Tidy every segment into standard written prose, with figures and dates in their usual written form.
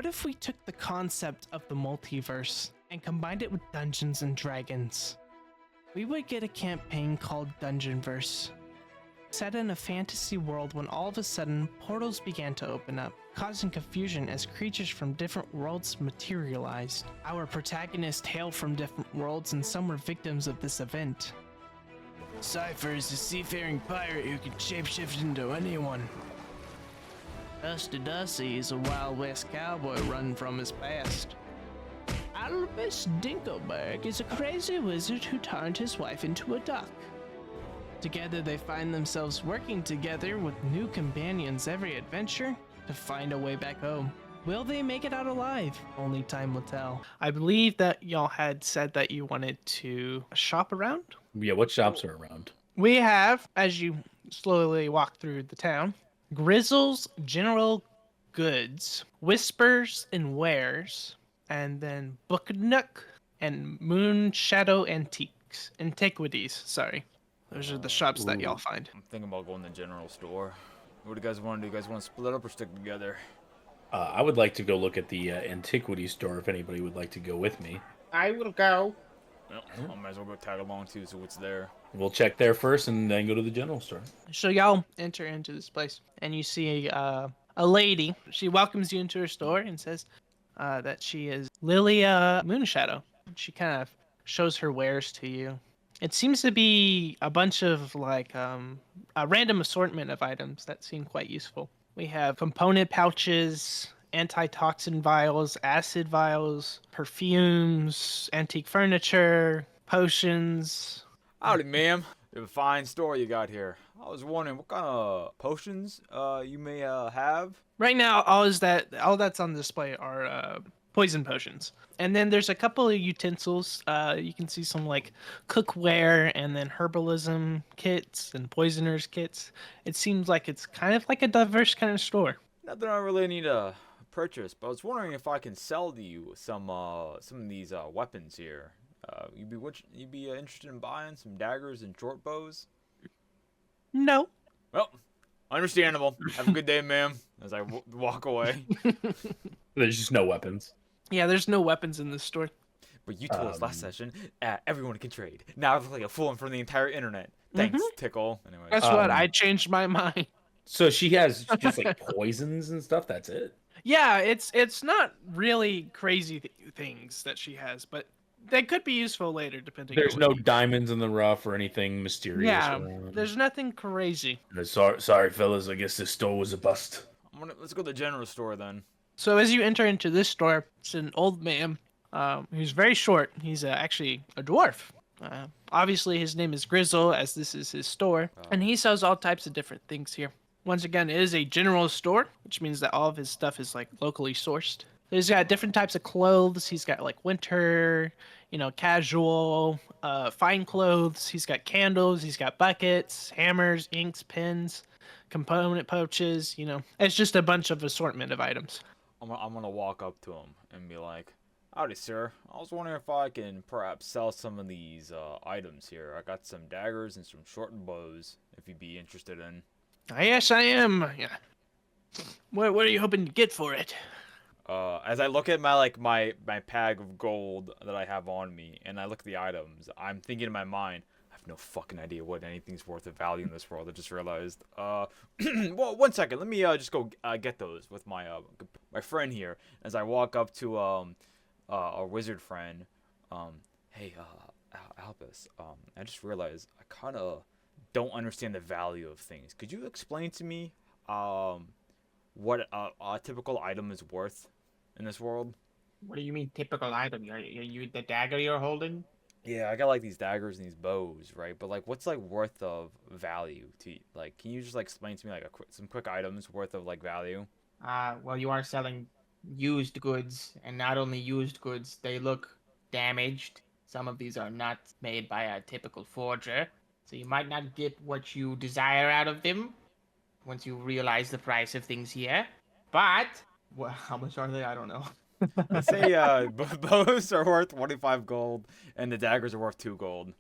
What if we took the concept of the multiverse and combined it with Dungeons and Dragons? We would get a campaign called Dungeonverse, set in a fantasy world when all of a sudden portals began to open up, causing confusion as creatures from different worlds materialized. Our protagonists hail from different worlds and some were victims of this event. Cypher is a seafaring pirate who can shapeshift into anyone. Dusty is a Wild West cowboy running from his past. Albus Dinkelberg is a crazy wizard who turned his wife into a duck. Together they find themselves working together with new companions every adventure to find a way back home. Will they make it out alive? Only time will tell. I believe that y'all had said that you wanted to shop around. Yeah, what shops are around? We have, as you slowly walk through the town, Grizzle's General Goods, Whispers and Wares, and then Book Nook and Moon Shadow Antiquities, sorry. Those are the shops that y'all find. I'm thinking about going to the general store. What do you guys want to do? You guys want to split up or stick together? I would like to go look at the antiquity store if anybody would like to go with me. I will go. Well, I might as well go tag along too, so what's there? We'll check there first and then go to the general store. So y'all enter into this place, and you see a lady. She welcomes you into her store and says that she is Lilia Moonshadow. She kind of shows her wares to you. It seems to be a bunch of like a random assortment of items that seem quite useful. We have component pouches, antitoxin vials, acid vials, perfumes, antique furniture, potions. Howdy, ma'am. You have a fine store you got here. I was wondering what kind of potions you may have. Right now, all that's on display are poison potions. And then there's a couple of utensils. You can see some like cookware and then herbalism kits and poisoners kits. It seems like it's kind of like a diverse kind of store. Not that I really need to purchase, but I was wondering if I can sell to you some of these weapons here. You'd be interested in buying some daggers and short bows? No. Well, understandable. Have a good day, ma'am. As I walk away. There's just no weapons. Yeah, there's no weapons in this store. But you told us last session, everyone can trade. Now I look like a fool in front of the entire internet. Thanks, Tickle. Anyway. Guess what? I changed my mind. So she has just like poisons and stuff. That's it. Yeah, it's not really crazy things that she has, but they could be useful later, depending. There's on no diamonds in the rough or anything mysterious. Yeah, around. there's nothing crazy. Sorry, fellas. I guess this store was a bust. Let's go to the general store then. So as you enter into this store, it's an old man who's very short. He's actually a dwarf. Obviously, his name is Grizzle, as this is his store, and he sells all types of different things here. Once again, it is a general store, which means that all of his stuff is like locally sourced. He's got different types of clothes. He's got like winter, casual, fine clothes. He's got candles. He's got buckets, hammers, inks, pens, component pouches. It's just a bunch of assortment of items. I'm gonna walk up to him and be like, "Howdy, sir. I was wondering if I can perhaps sell some of these items here. I got some daggers and some short bows. If you'd be interested in." Yes, I am. Yeah. What are you hoping to get for it? As I look at my bag of gold that I have on me, and I look at the items, I'm thinking in my mind, I have no fucking idea what anything's worth of value in this world. I just realized. Well, 1 second. Let me just go get those with my friend here. As I walk up to our wizard friend, hey, Albus. I just realized I kind of don't understand the value of things. Could you explain to me what a typical item is worth in this world? What do you mean typical item? You the dagger you're holding? Yeah, I got like these daggers and these bows, right? But like, what's like worth of value to like? Can you just like explain to me like some quick items worth of like value? Well, you are selling used goods, and not only used goods, they look damaged. Some of these are not made by a typical forger, so you might not get what you desire out of them once you realize the price of things here. But how much are they? I don't know. Let's say bows are worth 25 gold, and the daggers are worth 2 gold.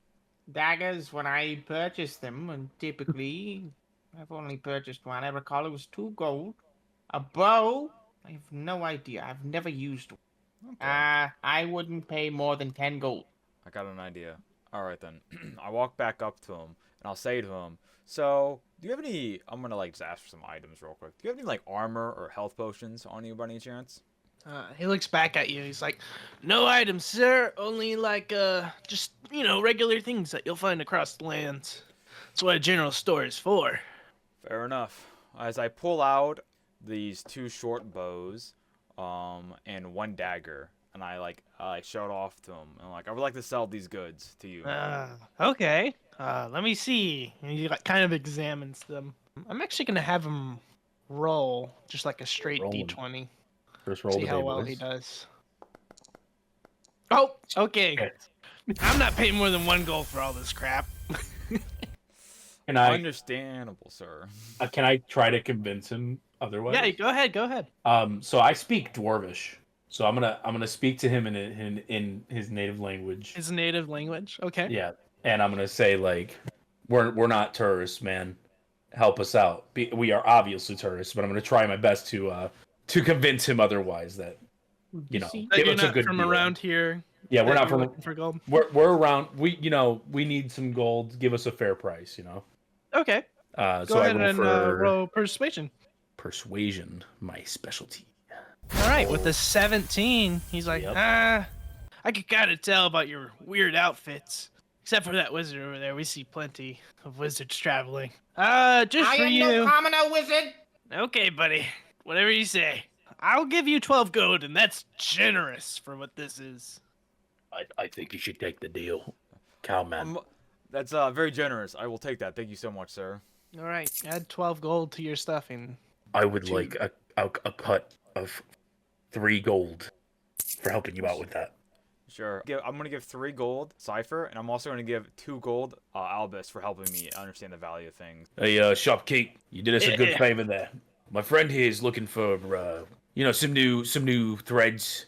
Daggers, when I purchased them, and typically I've only purchased one. I recall it was 2 gold. A bow I have no idea. I've never used one. Okay. I wouldn't pay more than 10 gold. I got an idea. All right then. I walk back up to him and I'll say to him, "So, do you have any? I'm gonna like just ask for some items real quick. Do you have any like armor or health potions on you by any chance?" He looks back at you. He's like, "No items, sir. Only like just regular things that you'll find across the lands. That's what a general store is for." Fair enough. As I pull out these two short bows, and one dagger, and I show it off to him, and like, I would like to sell these goods to you. Okay. Let me see. And he like, kind of examines them. I'm actually gonna have him roll just like a straight Rolling. D20. First roll See of the how day, well boys. he does. Oh, okay. Okay. I'm not paying more than 1 gold for all this crap. Can I Understandable, sir. can I try to convince him otherwise? Yeah, go ahead. Go ahead. So I speak Dwarvish. So I'm gonna speak to him in his native language. His native language. Okay. Yeah, and I'm gonna say like, we're not tourists, man. Help us out. We are obviously tourists, but I'm gonna try my best to convince him otherwise that See? That give you're us a not good from deal. around here. Yeah, we're that not you're from. looking for gold. We're around. We need some gold. Give us a fair price. Okay. Go So I ahead roll and for roll persuasion. persuasion, my specialty. All right, with the 17, he's like, Yep. I could kind of tell about your weird outfits. Except for that wizard over there, we see plenty of wizards traveling. Just I for am you. no commoner wizard. Okay, buddy. Whatever you say. I'll give you 12 gold, and that's generous for what this is. I think you should take the deal, cowman. That's very generous. I will take that. Thank you so much, sir. All right, add 12 gold to your stuffing. I would Two. like a cut of 3 gold for helping you out with that. Sure. I'm gonna give 3 gold, Cypher, and I'm also gonna give 2 gold, Albus, for helping me understand the value of things. Hey, shopkeep, you did us a good favor there. My friend here is looking for, some new threads,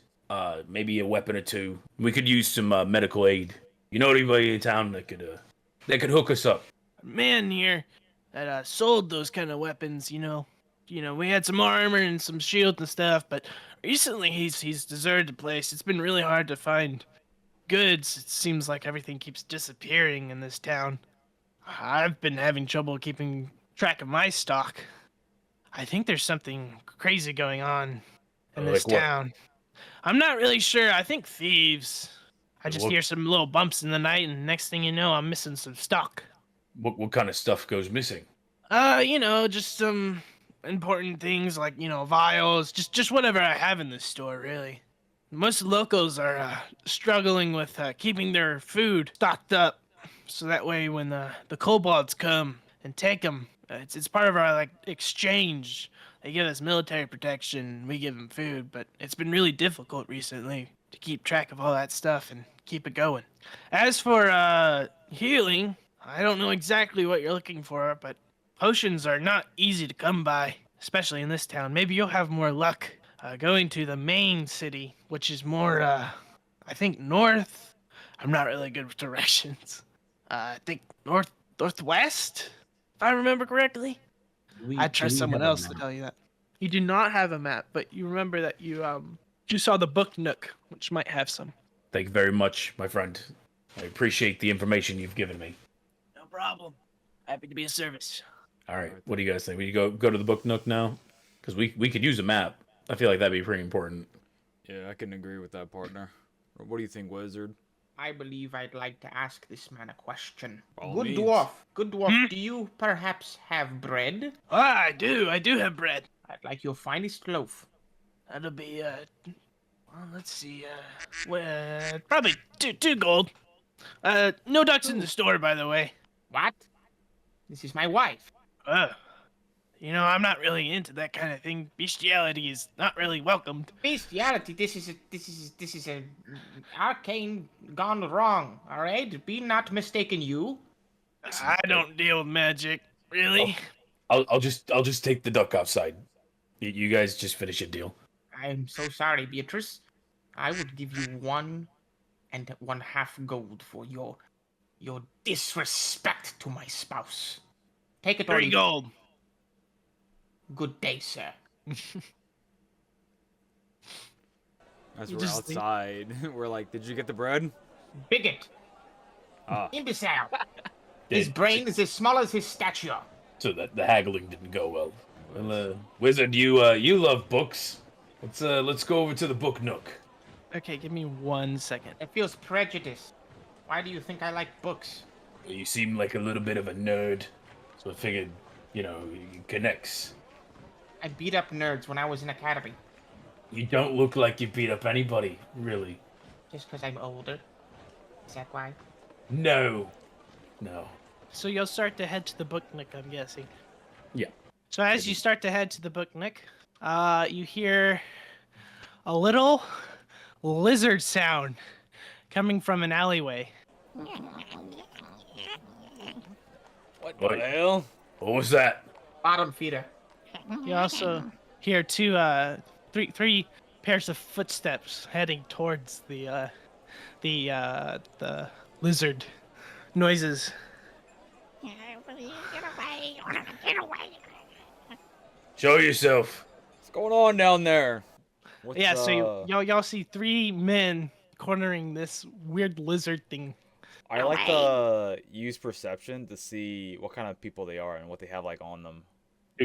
maybe a weapon or two. We could use some medical aid. You know anybody in town that could hook us up? Man here that sold those kind of weapons, we had some armor and some shields and stuff, but recently he's deserted the place. It's been really hard to find goods. It seems like everything keeps disappearing in this town. I've been having trouble keeping track of my stock. I think there's something crazy going on in this Like what? town. I'm not really sure. I think thieves. I just What- hear some little bumps in the night, and next thing you know, I'm missing some stock. What kind of stuff goes missing? Just some important things like, vials, just whatever I have in this store, really. Most locals are struggling with keeping their food stocked up, so that way when the kobolds come and take them, it's part of our like exchange. They give us military protection, we give them food, but it's been really difficult recently to keep track of all that stuff and keep it going. As for healing, I don't know exactly what you're looking for, but potions are not easy to come by, especially in this town. Maybe you'll have more luck going to the main city, which is more, I think, north. I'm not really good with directions. I think northwest, if I remember correctly. I'd trust someone else to tell you that. You do not have a map, but you remember that you saw the book Nook, which might have some. Thank you very much, my friend. I appreciate the information you've given me. No problem. Happy to be of service. All right, what do you guys think? We go to the book nook now, because we could use a map. I feel like that'd be pretty important. Yeah, I can agree with that, partner. What do you think, wizard? I believe I'd like to ask this man a question. By all Good means. dwarf, do you perhaps have bread? I do have bread. I'd like your finest loaf. That'll be let's see, probably two gold. No ducks in the store, by the way. What? This is my wife. I'm not really into that kind of thing. Bestiality is not really welcomed. Bestiality, this is a arcane gone wrong, alright? Be not mistaken, you. I don't deal with magic, really. I'll just take the duck outside. You guys just finish your deal. I'm so sorry, Beatrice. I would give you 1.5 gold for your disrespect to my spouse. Take it or 3 leave it. gold. Good day, sir. As You we're just leave- outside, we're like, "Did you get the bread?" Bigot. Ah, Imbecile. His brain is as small as his stature. So that the haggling didn't go well. Well, wizard, you love books. Let's go over to the book nook. Okay, give me 1 second. It feels prejudiced. Why do you think I like books? You seem like a little bit of a nerd, so I figured, it connects. I beat up nerds when I was in academy. You don't look like you beat up anybody, really. Just because I'm older. Is that why? No. So you'll start to head to the book nook, I'm guessing. Yeah. So as you start to head to the book nook, you hear a little lizard sound coming from an alleyway. what What? the hell? What was that? Bottom feeder. You also hear three pairs of footsteps heading towards the lizard noises. Show yourself. What's going on down there? What's, Yeah, so y'all see 3 men cornering this weird lizard thing. I like to use perception to see what kind of people they are and what they have like on them.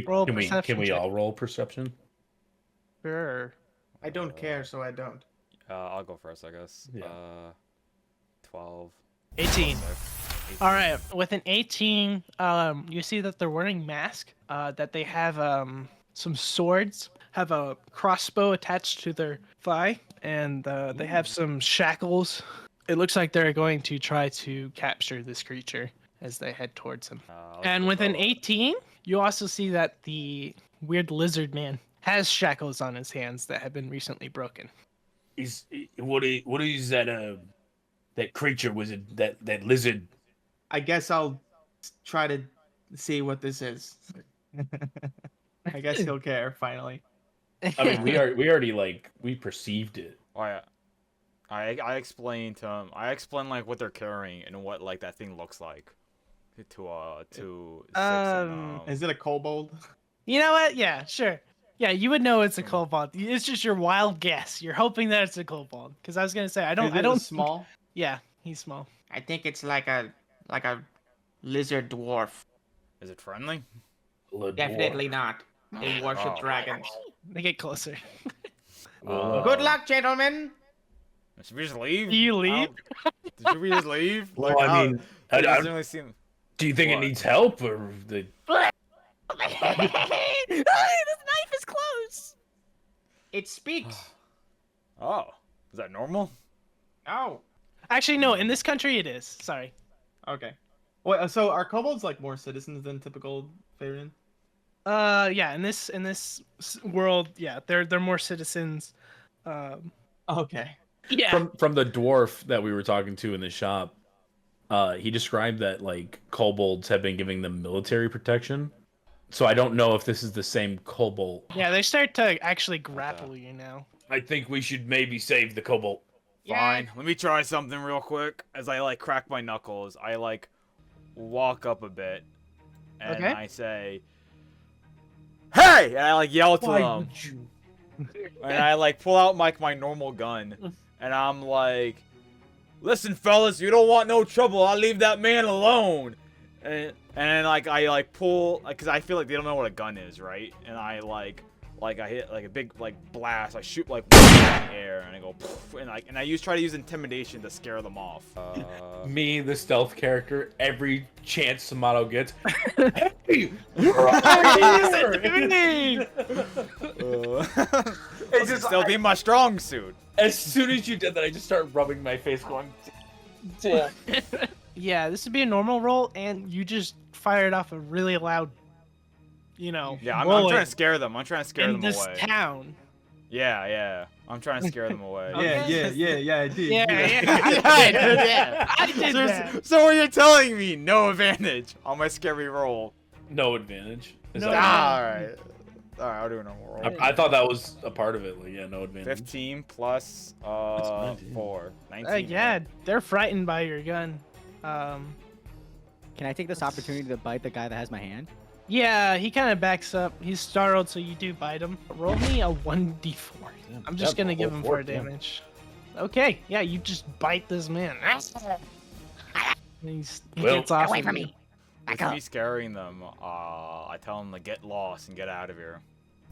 Roll Can perception we check. all roll perception? Sure. I don't care, so I don't. I'll go first, I guess. Yeah. 12. 18. 18. All right, with an 18, you see that they're wearing masks. That they have some swords, have a crossbow attached to their thigh, and they have some shackles. It looks like they're going to try to capture this creature as they head towards him. And with an 18, you also see that the weird lizard man has shackles on his hands that have been recently broken. What is that creature? Was it that lizard? I guess I'll try to see what this is. I guess he'll care finally. I mean, we already we perceived it. Oh, yeah. I explained to him. I explained like what they're carrying and what like that thing looks like. To Six and, Is it a kobold? You know what? Yeah, sure. Yeah, you would know it's a kobold. It's just your wild guess. You're hoping that it's a kobold. Because I was gonna say I don't think- small. Yeah, he's small. I think it's like a lizard dwarf. Is it friendly? Definitely not. They worship Oh. dragons. They get closer. Good luck, gentlemen. Should we just leave? Do you leave? Should we just leave? Well, I mean, it doesn't I- really seem. do you think What? it needs help or the? This knife is close. It speaks. Oh, is that normal? Oh. Actually, no. In this country, it is. Sorry. Okay. Wait, so are kobolds like more citizens than typical Faerun? Yeah. In this world, yeah, they're more citizens. Okay. Yeah. From the dwarf that we were talking to in the shop, he described that kobolds have been giving them military protection. So I don't know if this is the same kobold. Yeah, they start to actually grapple you now. I think we should maybe save the kobold. Fine. Let me try something real quick. As I crack my knuckles, I walk up a bit, and Okay. I say, "Hey!" And I yell to them, and I pull out my normal gun, and I'm like, "Listen, fellas, you don't want no trouble. I'll leave that man alone." And I pull, because I feel like they don't know what a gun is, right? And I I hit a big blast. I shoot in the air, and I go poof, and I try to use intimidation to scare them off. Me, the stealth character, every chance Sumatto gets. Hey! It's just still be my strong suit. As soon as you did that, I just started rubbing my face, going, "Damn." Yeah, this would be a normal roll, and you just fired off a really loud, Yeah, I'm bullet trying to scare them. I'm trying to scare in them this away. town. Yeah. I'm trying to scare them away. Okay. Yeah, I did. Yeah. I did that. So what you're telling me? No advantage on my scary roll. No advantage. Is No that- Alright, I'll do a normal roll. I thought that was a part of it. No advantage. 15 plus 19. 4. 19. Yeah, they're frightened by your gun. Can I take this opportunity to bite the guy that has my hand? Yeah, he kind of backs up. He's startled, so you do bite him. Roll me a 1d4. I'm just gonna give him 4 damage. Okay, yeah, you just bite this man. He gets off away of from you. me. With me scaring them, I tell them to get lost and get out of here.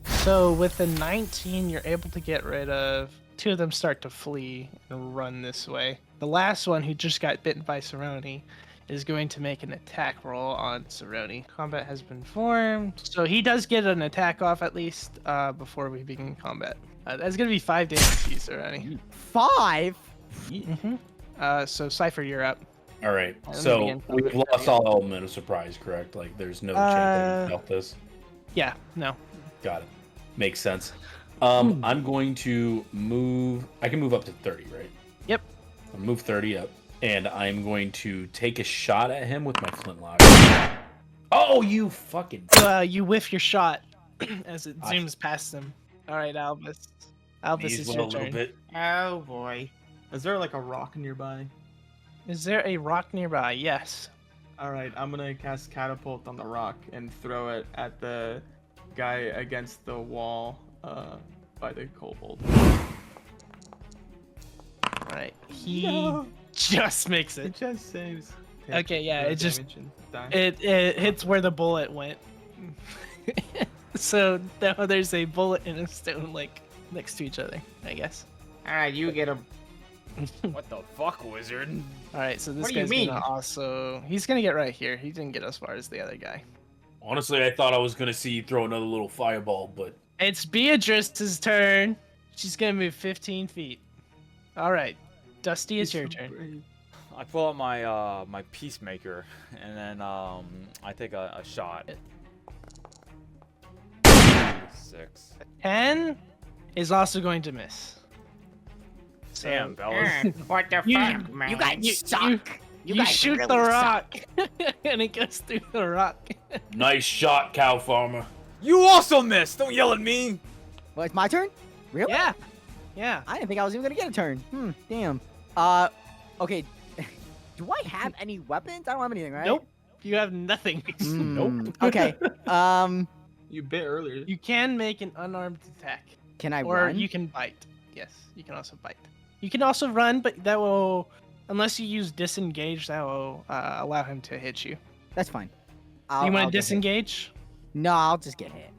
So with the 19, you're able to get rid of 2 of them. Start to flee and run this way. The last one, who just got bitten by Saroney, is going to make an attack roll on Saroney. Combat has been formed, so he does get an attack off at least before we begin combat. That's gonna be 5 damage to you, Saroney. 5? So Cypher, you're up. All right. Let me So begin we've combat. lost all element of surprise, correct? Like, there's no chance that we felt this. Yeah, no. Got it. Makes sense. I'm going to move. I can move up to 30, right? Yep. I'll move 30 up, and I'm going to take a shot at him with my flintlock. Oh, you fucking! You whiff your shot as it zooms past him. All right, Albus. Albus, Knees it's went your a little turn. bit. Oh boy. Is there like a rock nearby? Is there a rock nearby? Yes. Alright, I'm gonna cast Catapult on the rock and throw it at the guy against the wall by the kobold. All right. He just makes It it. just saves. Okay, yeah, the it just- damage and die. It hits where the bullet went. So now there's a bullet and a stone like next to each other, I guess. Alright, you get a. What the fuck, wizard? All right, so this What do you guy's mean? gonna also he's gonna get right here. He didn't get as far as the other guy. Honestly, I thought I was gonna see you throw another little fireball, but It's Beatrice's turn. She's gonna move 15 feet. All right, Dusty, it's your turn. I pull out my my peacemaker, and then I take a shot. 6. 10 is also going to miss. So, Damn, fellas. What the You- fuck, man? You guys You- suck. You guys shoot really the suck. rock, and it goes through the rock. nice shot, cow farmer. You also missed! Don't yell at me! Well, it's my turn? Really? Yeah, yeah. I didn't think I was even gonna get a turn. Damn. Okay. Do I have any weapons? I don't have anything, right? Nope. You have nothing. Nope. Okay. You bit earlier. You can make an unarmed attack, Can I or run? you can bite. Yes, you can also bite. You can also run, but that will, unless you use disengage, that will allow him to hit you. That's fine. You I'll want to get hit. disengage? No, I'll just get hit.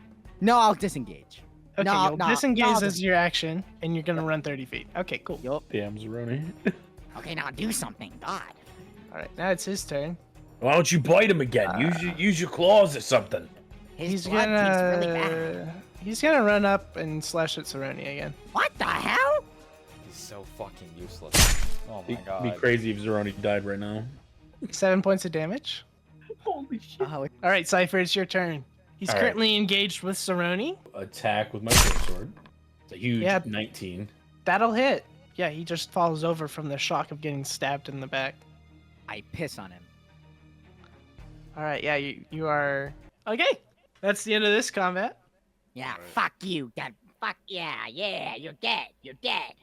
No, I'll disengage. Okay, No, you'll no, disengage no, I'll as just- your action, and you're gonna run 30 feet. Okay, cool. Yup. Damn, Saroney. Okay, now do something. God. All right, now it's his turn. Why don't you bite him again? Use your claws or something. His He's blood gonna tastes really bad. he's gonna run up and slash at Saroney again. What the hell? He's so fucking useless. Oh my It'd god. be crazy if Saroney died right now. 7 points of damage. Holy shit. Oh, All right, Cypher, it's your turn. He's All right. currently engaged with Saroney. Attack with my short sword. It's a huge Yeah. 19. That'll hit. Yeah, he just falls over from the shock of getting stabbed in the back. I piss on him. All right, yeah, you are okay. That's the end of this combat. Yeah, Right. fuck you. That fuck yeah, you're dead. You're dead.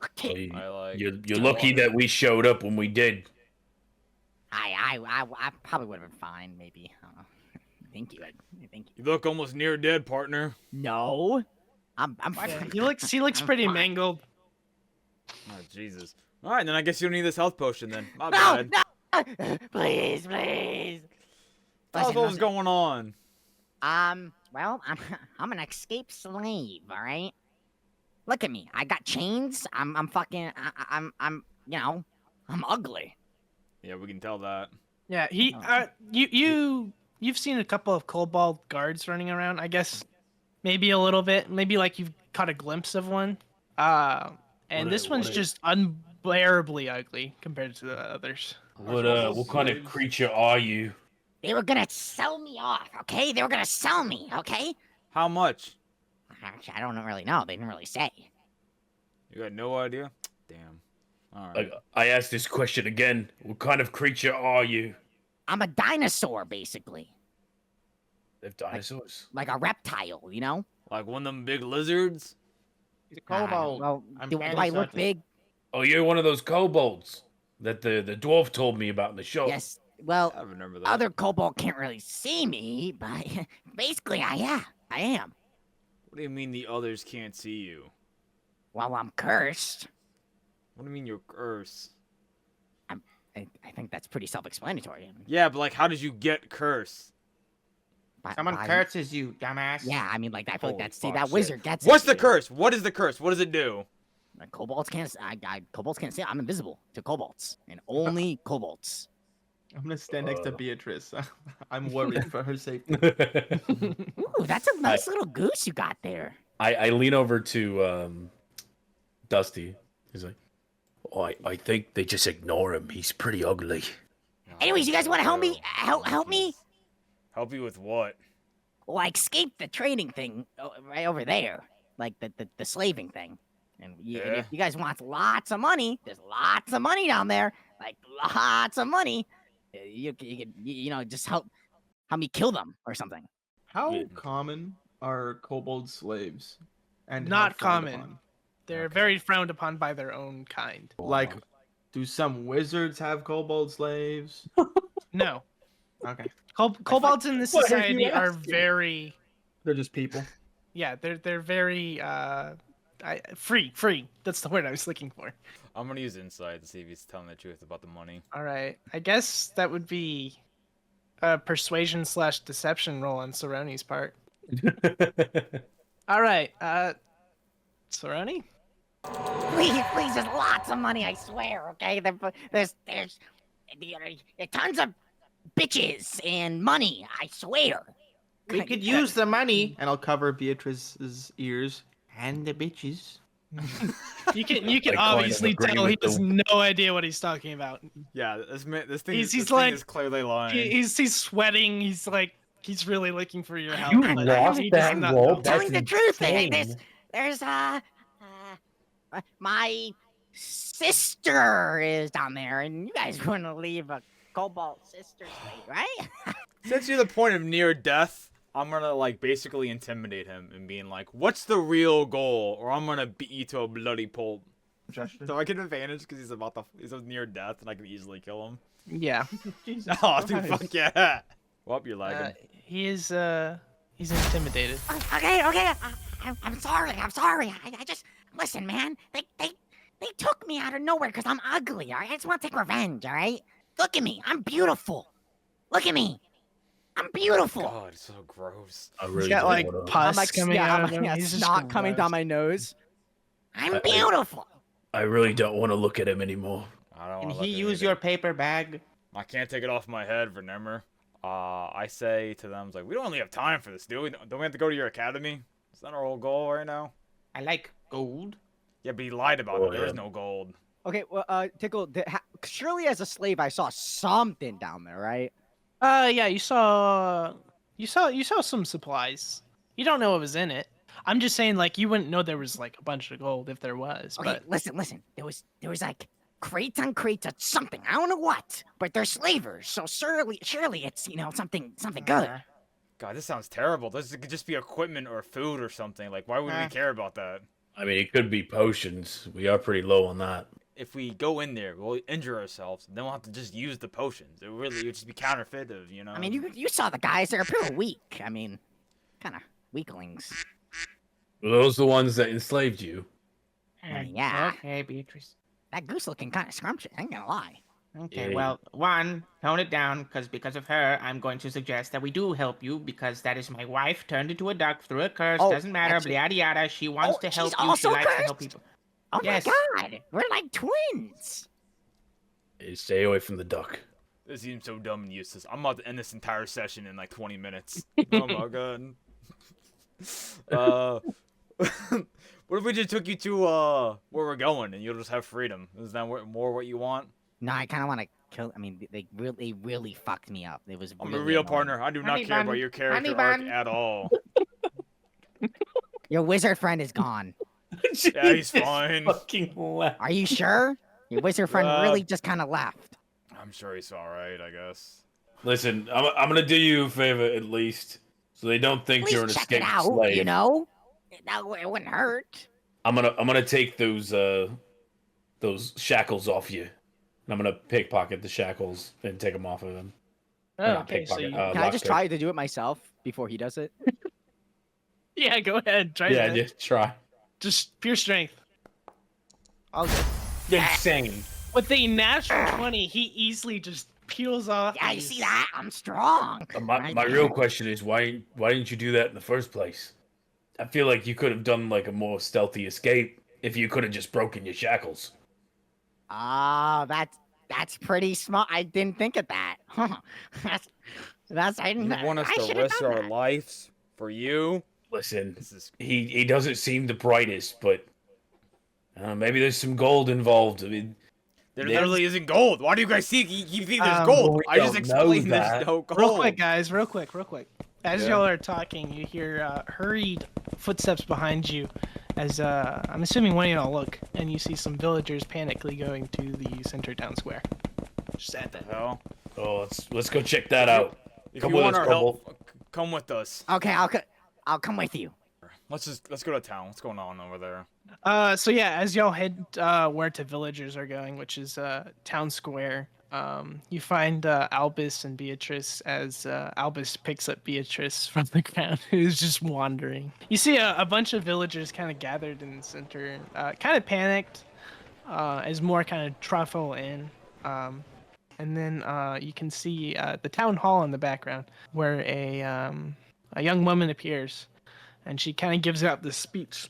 Okay. I like. You're lucky that we showed up when we did. I probably would have been fine, maybe. I don't know. Thank you. Thank you. You look almost near dead, partner. No. I'm Yeah, he looks pretty fine. mangled. Oh Jesus. All right, then I guess you don't need this health potion then. My No, bad. no. Please, please. Tell us Listen, what was listen. going on. Well, I'm an escaped slave, all right? Look at me. I got chains. I'm fucking I'm you know, I'm ugly. Yeah, we can tell that. Yeah, he you've seen a couple of kobold guards running around. I guess maybe a little bit. Maybe like you've caught a glimpse of one. And What this a- one's what a- just unbearably ugly compared to the others. What kind of creature are you? They were gonna sell me off, okay? They were gonna sell me, okay? How much? Actually, I don't really know. They didn't really say. You got no idea? Damn. All right. Like, I asked this question again. What kind of creature are you? I'm a dinosaur, basically. They're dinosaurs. Like a reptile, you know? Like one of them big lizards? He's a kobold. Well, I'm do I look Candace big? Oh, you're one of those kobolds that the dwarf told me about in the show. Yes. Well, I remember that. other kobold can't really see me, but basically I am. What do you mean the others can't see you? Well, I'm cursed. What do you mean you're cursed? I think that's pretty self-explanatory. Yeah, but like, how did you get cursed? Someone curses you, dumbass. Yeah, I mean, like, I feel like Holy that's, see, fuck, that shit. wizard gets What's it, the dude. curse? What is the curse? What does it do? Like, kobolds can't, kobolds can't see. I'm invisible to kobolds, and only kobolds. I'm gonna stand next to Beatrice. I'm worried for her safety. Ooh, that's a nice little goose you got there. I lean over to Dusty. He's like, oh, I think they just ignore him. He's pretty ugly. Anyways, you guys want to help me? Help me? Help you with what? Well, I escaped the trading thing right over there, like the slaving thing. And if you guys want lots of money, there's lots of money down there, like lots of money. You could just help me kill them or something. How common are kobold slaves? And Not how frowned common. upon? They're very frowned upon by their own kind. Like, do some wizards have kobold slaves? No. Okay, Kobolds in this What are you society are asking? very, they're just people. yeah, they're very free. That's the word I was looking for. I'm gonna use insight to see if he's telling the truth about the money. All right, I guess that would be a persuasion/deception roll on Saroney's part. All right, Saroney. Please, there's lots of money, I swear. Okay, there's tons of bitches and money, I swear. We could use the money, and I'll cover Beatrice's ears and the bitches. You can I kind of obviously agree tell he with the- has no idea what he's talking about. Yeah, this thing, He's this like- thing is clearly lying. He's sweating. He's really looking for your help. You but lost he does that not roll? know. Telling the truth. insane. There's my sister is down there, and you guys want to leave a cobalt sister slave, right? Since you're the point of near death, I'm gonna like basically intimidate him and being like, "What's the real goal?" Or I'm gonna beat you to a bloody pulp. So I get advantage because he's near death and I can easily kill him. Yeah, Jesus Oh, dude, Christ. fuck yeah! Well, you're lagging. he is. He's intimidated. Okay. I'm sorry. I just listen, man. They took me out of nowhere because I'm ugly. All right, I just want to take revenge. All right, look at me. I'm beautiful. Look at me. I'm beautiful. God, it's so gross. I He's really got don't like wanna- pus coming out of him. He's just snot coming down my nose. I'm beautiful. I really don't want to look at him anymore. I don't Can wanna he look at use it your either. paper bag? I can't take it off my head, Vernemmer. I say to them, like, we don't really have time for this, do we? Don't we have to go to your academy? Is that our whole goal right now? I like gold. Yeah, but he lied about Oh, it. There is yeah. no gold. Okay, well, Tickle, surely as a slave I saw something down there, right? Yeah, you saw some supplies. You don't know what was in it. I'm just saying, like, you wouldn't know there was like a bunch of gold if there was. Okay, But listen. There was like crates on crates of something. I don't know what, but they're slavers. So surely it's something good. God, this sounds terrible. This could just be equipment or food or something. Like, why would we care about that? I mean, it could be potions. We are pretty low on that. If we go in there, we'll injure ourselves. Then we'll have to just use the potions. It would just be counterfeitive, you know? I mean, you saw the guys. They're pretty weak. I mean, kind of weaklings. Were those the ones that enslaved you? Yeah. Okay, Beatrice. That goose looking kind of scrumptious. I ain't gonna lie. Okay, Yeah. well, one, tone it down, because of her, I'm going to suggest that we do help you, because that is my wife turned into a duck through a curse. Oh, Doesn't matter, actually- yada yada. She wants to she's help you. She also likes to help cursed? people. Oh Yes. my god, we're like twins. Hey, stay away from the duck. This seems so dumb and useless. I'm about to end this entire session in like 20 minutes. Oh my god. What if we just took you to where we're going and you'll just have freedom? Is that more what you want? No, I kind of want to kill. I mean, they really fucked me up. It was. I'm really a real annoying. partner. I do not Honey care bun, about your character honey arc bun. at all. Your wizard friend is gone. Yeah, he's fine. Fucking laugh. Are you sure? Your wizard friend really just kind of left. I'm sure he's alright, I guess. Listen, I'm gonna do you a favor at least, so they don't think Please you're an check it escaped out. slave. You know, it wouldn't hurt. I'm gonna take those shackles off you, And I'm gonna pickpocket the shackles and take them off of him. Oh, Not okay, so pickpocket, you, Can I just lockpick. try to do it myself before he does it? yeah, go ahead, try Yeah, that. just try. Just pure strength. I'll do it. Insane. With a natural 20, he easily just peels off. Yeah, you these- see that? I'm strong. My Right real there. question is why didn't you do that in the first place? I feel like you could have done like a more stealthy escape if you could have just broken your shackles. Oh, that's pretty smart. I didn't think of that. that's I You didn't. want us I to should have risk done our that. lives for you? Listen, This is he doesn't seem the brightest, but maybe there's some gold involved. I mean, there There's- literally isn't gold. Why do you guys think you think there's Um, gold? we I just don't know explained there's that. no gold. Real quick, guys, real quick. As Yeah. y'all are talking, you hear hurried footsteps behind you. As I'm assuming one of y'all look, and you see some villagers panically going to the center town square. Just at that. Hell, Oh, let's go check that out. if Come you with want us, our Kobold. help, come with us. Okay, I'll come with you. Let's go to town. What's going on over there? So yeah, as y'all head where to villagers are going, which is town square, you find Albus and Beatrice as Albus picks up Beatrice from the ground, who's just wandering. You see a bunch of villagers kind of gathered in the center, kind of panicked, as more kind of truffle in. And then you can see the town hall in the background, where a young woman appears, and she kind of gives out this speech.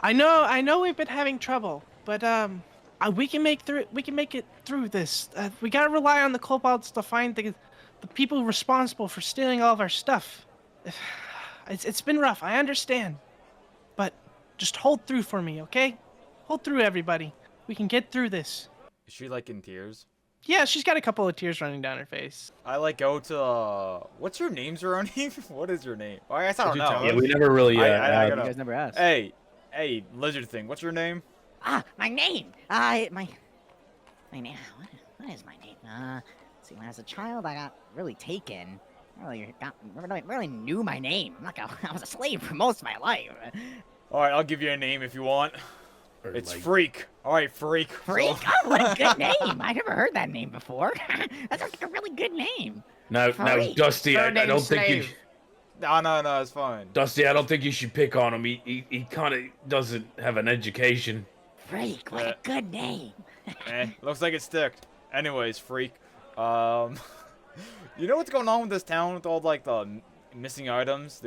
I know we've been having trouble, but we can make it through this. We gotta rely on the kobolds to find the people responsible for stealing all of our stuff. It's been rough, I understand, but just hold through for me, okay? Hold through, everybody. We can get through this. Is she like in tears? Yeah, she's got a couple of tears running down her face. I like go to what's your name, Saroney? What is your name? Oh, I guess I don't know. Yeah, we never really. I You gotta- guys never asked. Hey, lizard thing. What's your name? My name. My name. What is my name? See, when I was a child, I got really taken. Really knew my name. I was a slave for most of my life. All right, I'll give you a name if you want. Or, It's like, Freak. All right, Freak. Freak? So- Oh, what a good name. I never heard that name before. That sounds like a really good name. Now, Freak. Dusty, I Surname don't think you. slave. No, it's fine. Dusty, I don't think you should pick on him. He kind of doesn't have an education. Freak, what a good name. Looks like it sticked. Anyways, Freak. You know what's going on with this town with all like the missing items?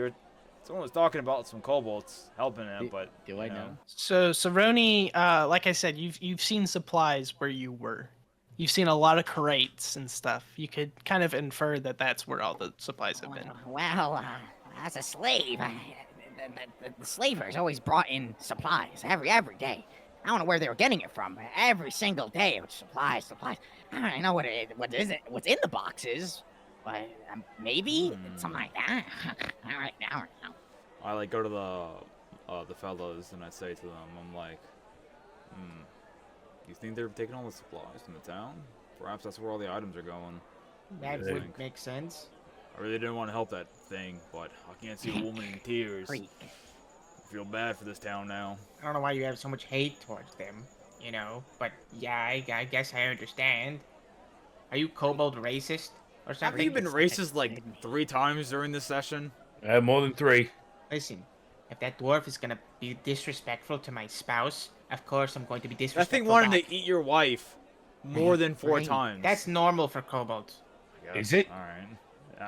Someone was talking about some kobolds helping him, but Do I know? So Saroney, like I said, you've seen supplies where you were. You've seen a lot of crates and stuff. You could kind of infer that that's where all the supplies have been. Well, as a slave, the slavers always brought in supplies every day. I don't know where they were getting it from, but every single day it was supplies. I don't know what's in the boxes, but maybe something like that. All right, now. I like go to the fellows and I say to them, I'm like, you think they're taking all the supplies from the town? Perhaps that's where all the items are going. That Yeah. would make sense. I really didn't want to help that thing, but I can't see a woman in tears. Freak. I feel bad for this town now. I don't know why you have so much hate towards them, but yeah, I guess I understand. Are you kobold racist or something? Haven't you been racist like 3 times during this session? More than 3. Listen, if that dwarf is gonna be disrespectful to my spouse, of course I'm going to be That disrespectful thing wanted back. to eat your wife more than 4 Right. times. That's normal for kobolds. I guess. Is it? All right.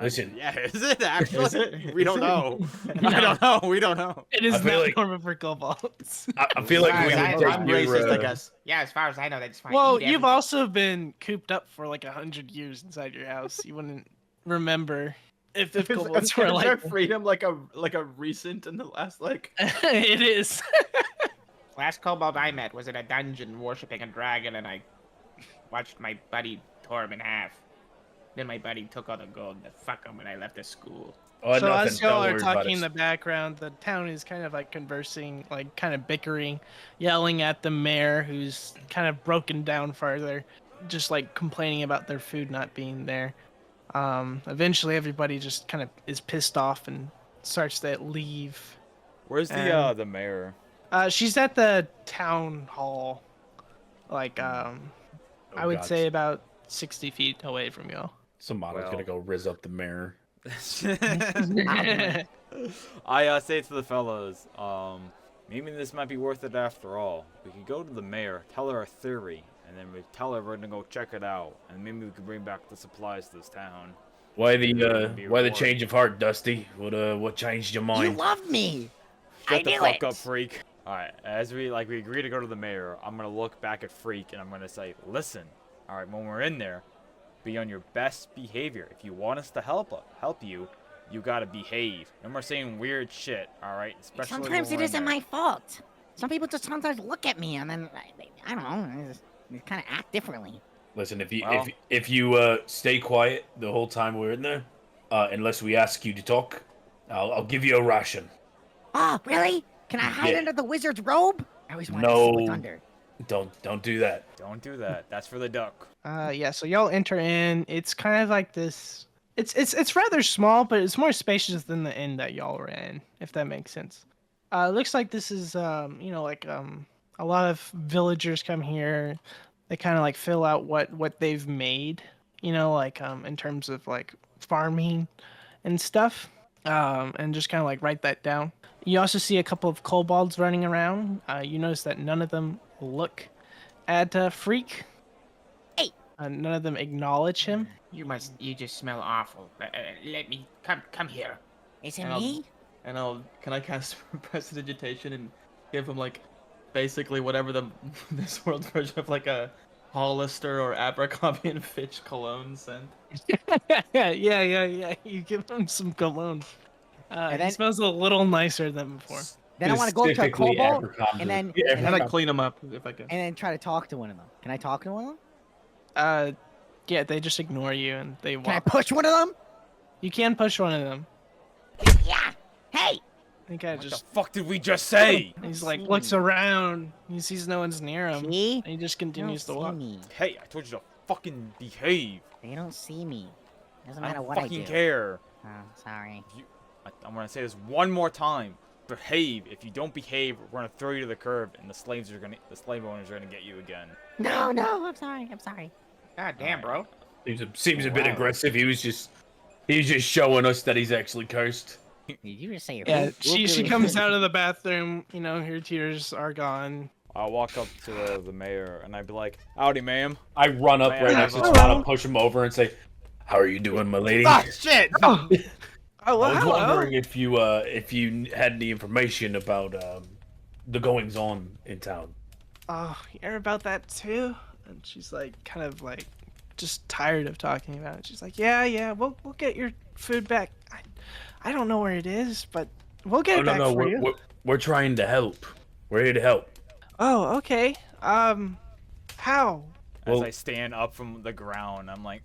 Listen. Yeah, is it actually? Is it? We don't Is it? know. I don't know. We don't know. It is I feel not like- normal for kobolds. I feel like we I'm would take racist, your. I guess. Yeah, as far as I know, that's fine. Well, Eat you've everything. also been cooped up for like 100 years inside your house. You wouldn't remember if kobolds were Is like. our freedom like a recent in the last like It is. Last kobold I met was in a dungeon worshipping a dragon, and I watched my buddy tore him in half. Then my buddy took all the gold to fuck him when I left the school. Oh, So nothing, as y'all don't are worry about talking it. in the background, the town is kind of like conversing, like kind of bickering, yelling at the mayor, who's kind of broken down farther, just like complaining about their food not being there. Eventually, everybody just kind of is pissed off and starts to leave. Where's And- the mayor? She's at the town hall, like I would God. say about 60 feet away from y'all. Sumatto's Well. gonna go riz up the mirror. I say to the fellows, maybe this might be worth it after all. We could go to the mayor, tell her our theory, and then we tell her we're gonna go check it out, and maybe we could bring back the supplies to this town. Why Be the rewarded. change of heart, Dusty? What changed your You mind? love me. Shut I the knew fuck it. up, Freak. Alright, as we agree to go to the mayor, I'm gonna look back at Freak and I'm gonna say, listen, alright, when we're in there, be on your best behavior. If you want us to help you, you gotta behave. No more saying weird shit, alright? Especially Sometimes when it we're in isn't there. my fault. Some people just sometimes look at me and then I don't know, they kind of act differently. Listen, if you Well- if you stay quiet the whole time we're in there, unless we ask you to talk, I'll give you a ration. Oh, really? Can I hide Yeah. under the wizard's robe? I always wanted to see what's No. under. Don't do that. Don't do that. That's for the duck. Yeah, so y'all enter in. It's kind of like this. It's rather small, but it's more spacious than the inn that y'all were in, if that makes sense. It looks like this is a lot of villagers come here. They kind of like fill out what they've made, in terms of like farming and stuff, and just kind of like write that down. You also see a couple of kobolds running around. You notice that none of them look at Freak. Hey. None of them acknowledge him. You just smell awful. Let me come here. Is it And I'll- me? And can I cast prestidigitation and give him like basically whatever this world version of like a Hollister or Abercrombie and Fitch cologne scent. Yeah. You give him some cologne. And He then- smells a little nicer than before. Then I want to go up to a Specifically kobold Abercrombie. and then Yeah, And then I clean him up if I can. and then try to talk to one of them. Can I talk to one of them? Yeah, they just ignore you and they Can I walk. push one of them? You can push one of them. Yeah. Hey. He kind of What just. the fuck did we just say? He's like looks around. He sees no one's near him. See? And he just They don't continues to see walk. me. Hey, I told you to fucking behave. They don't see me. Doesn't I matter don't what I fucking do. care. Oh, sorry. I'm gonna say this one more time. Behave. If you don't behave, we're gonna throw you to the curb, and the slave owners are gonna get you again. No, I'm sorry. I'm sorry. God damn, bro. Seems a bit Wow. aggressive. He was just showing us that he's actually cursed. Did you just say your Yeah, poop? she comes out of the bathroom. Her tears are gone. I'll walk up to the mayor, and I'd be like, "Howdy, ma'am." I run up Man, right next to hello. Sumatto, push him over, and say, "How are you doing, my lady?" Ah, shit! Oh, I well, was hello. wondering if you had any information about the goings on in town. Oh, you hear about that too? And she's like, kind of like, just tired of talking about it. She's like, yeah, we'll get your food back. I don't know where it is, but we'll get Oh it no, back no, for you. we're trying to help. We're here to help. Oh, okay. How? As Well- I stand up from the ground, I'm like,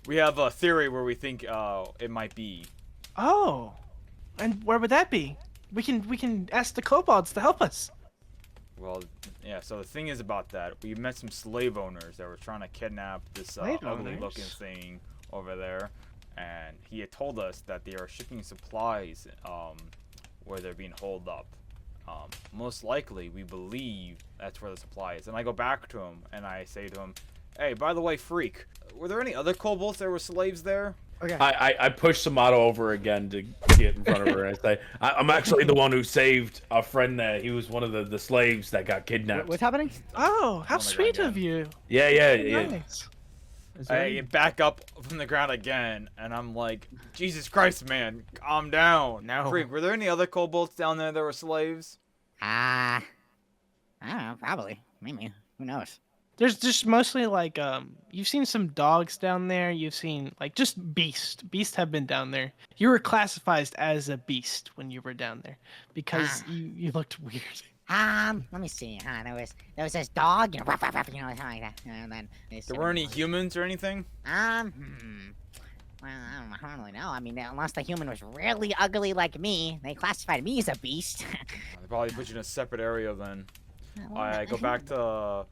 "We have a theory where we think it might be." Oh, and where would that be? We can ask the kobolds to help us. Well, yeah. So the thing is about that, we met some slave owners that were trying to kidnap this Slave ugly-looking owners? thing over there, and he had told us that they are shipping supplies where they're being holed up. Most likely, we believe that's where the supply is. And I go back to him and I say to him, "Hey, by the way, Freak, were there any other kobolds that were slaves there?" Okay. I push Sumatto over again to get in front of her and say, I'm actually the one who saved our friend there. He was one of the slaves that got kidnapped. What's happening? Oh, how Oh my sweet God, of you. Yeah. Nice. Is there I any- get back up from the ground again, and I'm like, "Jesus Christ, man, calm down." No. Freak, were there any other kobolds down there that were slaves? I don't know. Probably. Maybe. Who knows? There's just mostly like you've seen some dogs down there. You've seen like just beasts have been down there. You were classified as a beast when you were down there because you looked weird. Let me see. There was this dog, ruff, ruff, ruff, something like that. And then There weren't any humans or anything? Well, I don't really know. I mean, unless the human was really ugly like me, they classified me as a beast. They probably put you in a separate area then. I go back to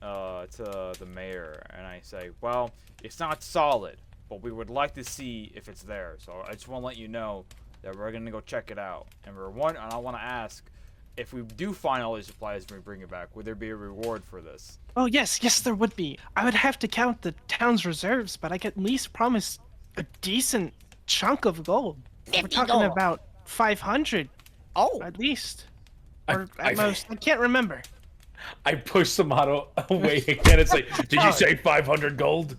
the mayor and I say, "Well, it's not solid, but we would like to see if it's there. So I just want to let you know that we're gonna go check it out. And I want to ask, if we do find all these supplies and we bring it back, would there be a reward for this? Oh yes, there would be. I would have to count the town's reserves, but I could at least promise a decent chunk of gold. We're 50 talking gold. about 500 Oh, at least, I- or at I- most. I can't remember. I push Sumatto away again and say, "Did you say 500 gold?"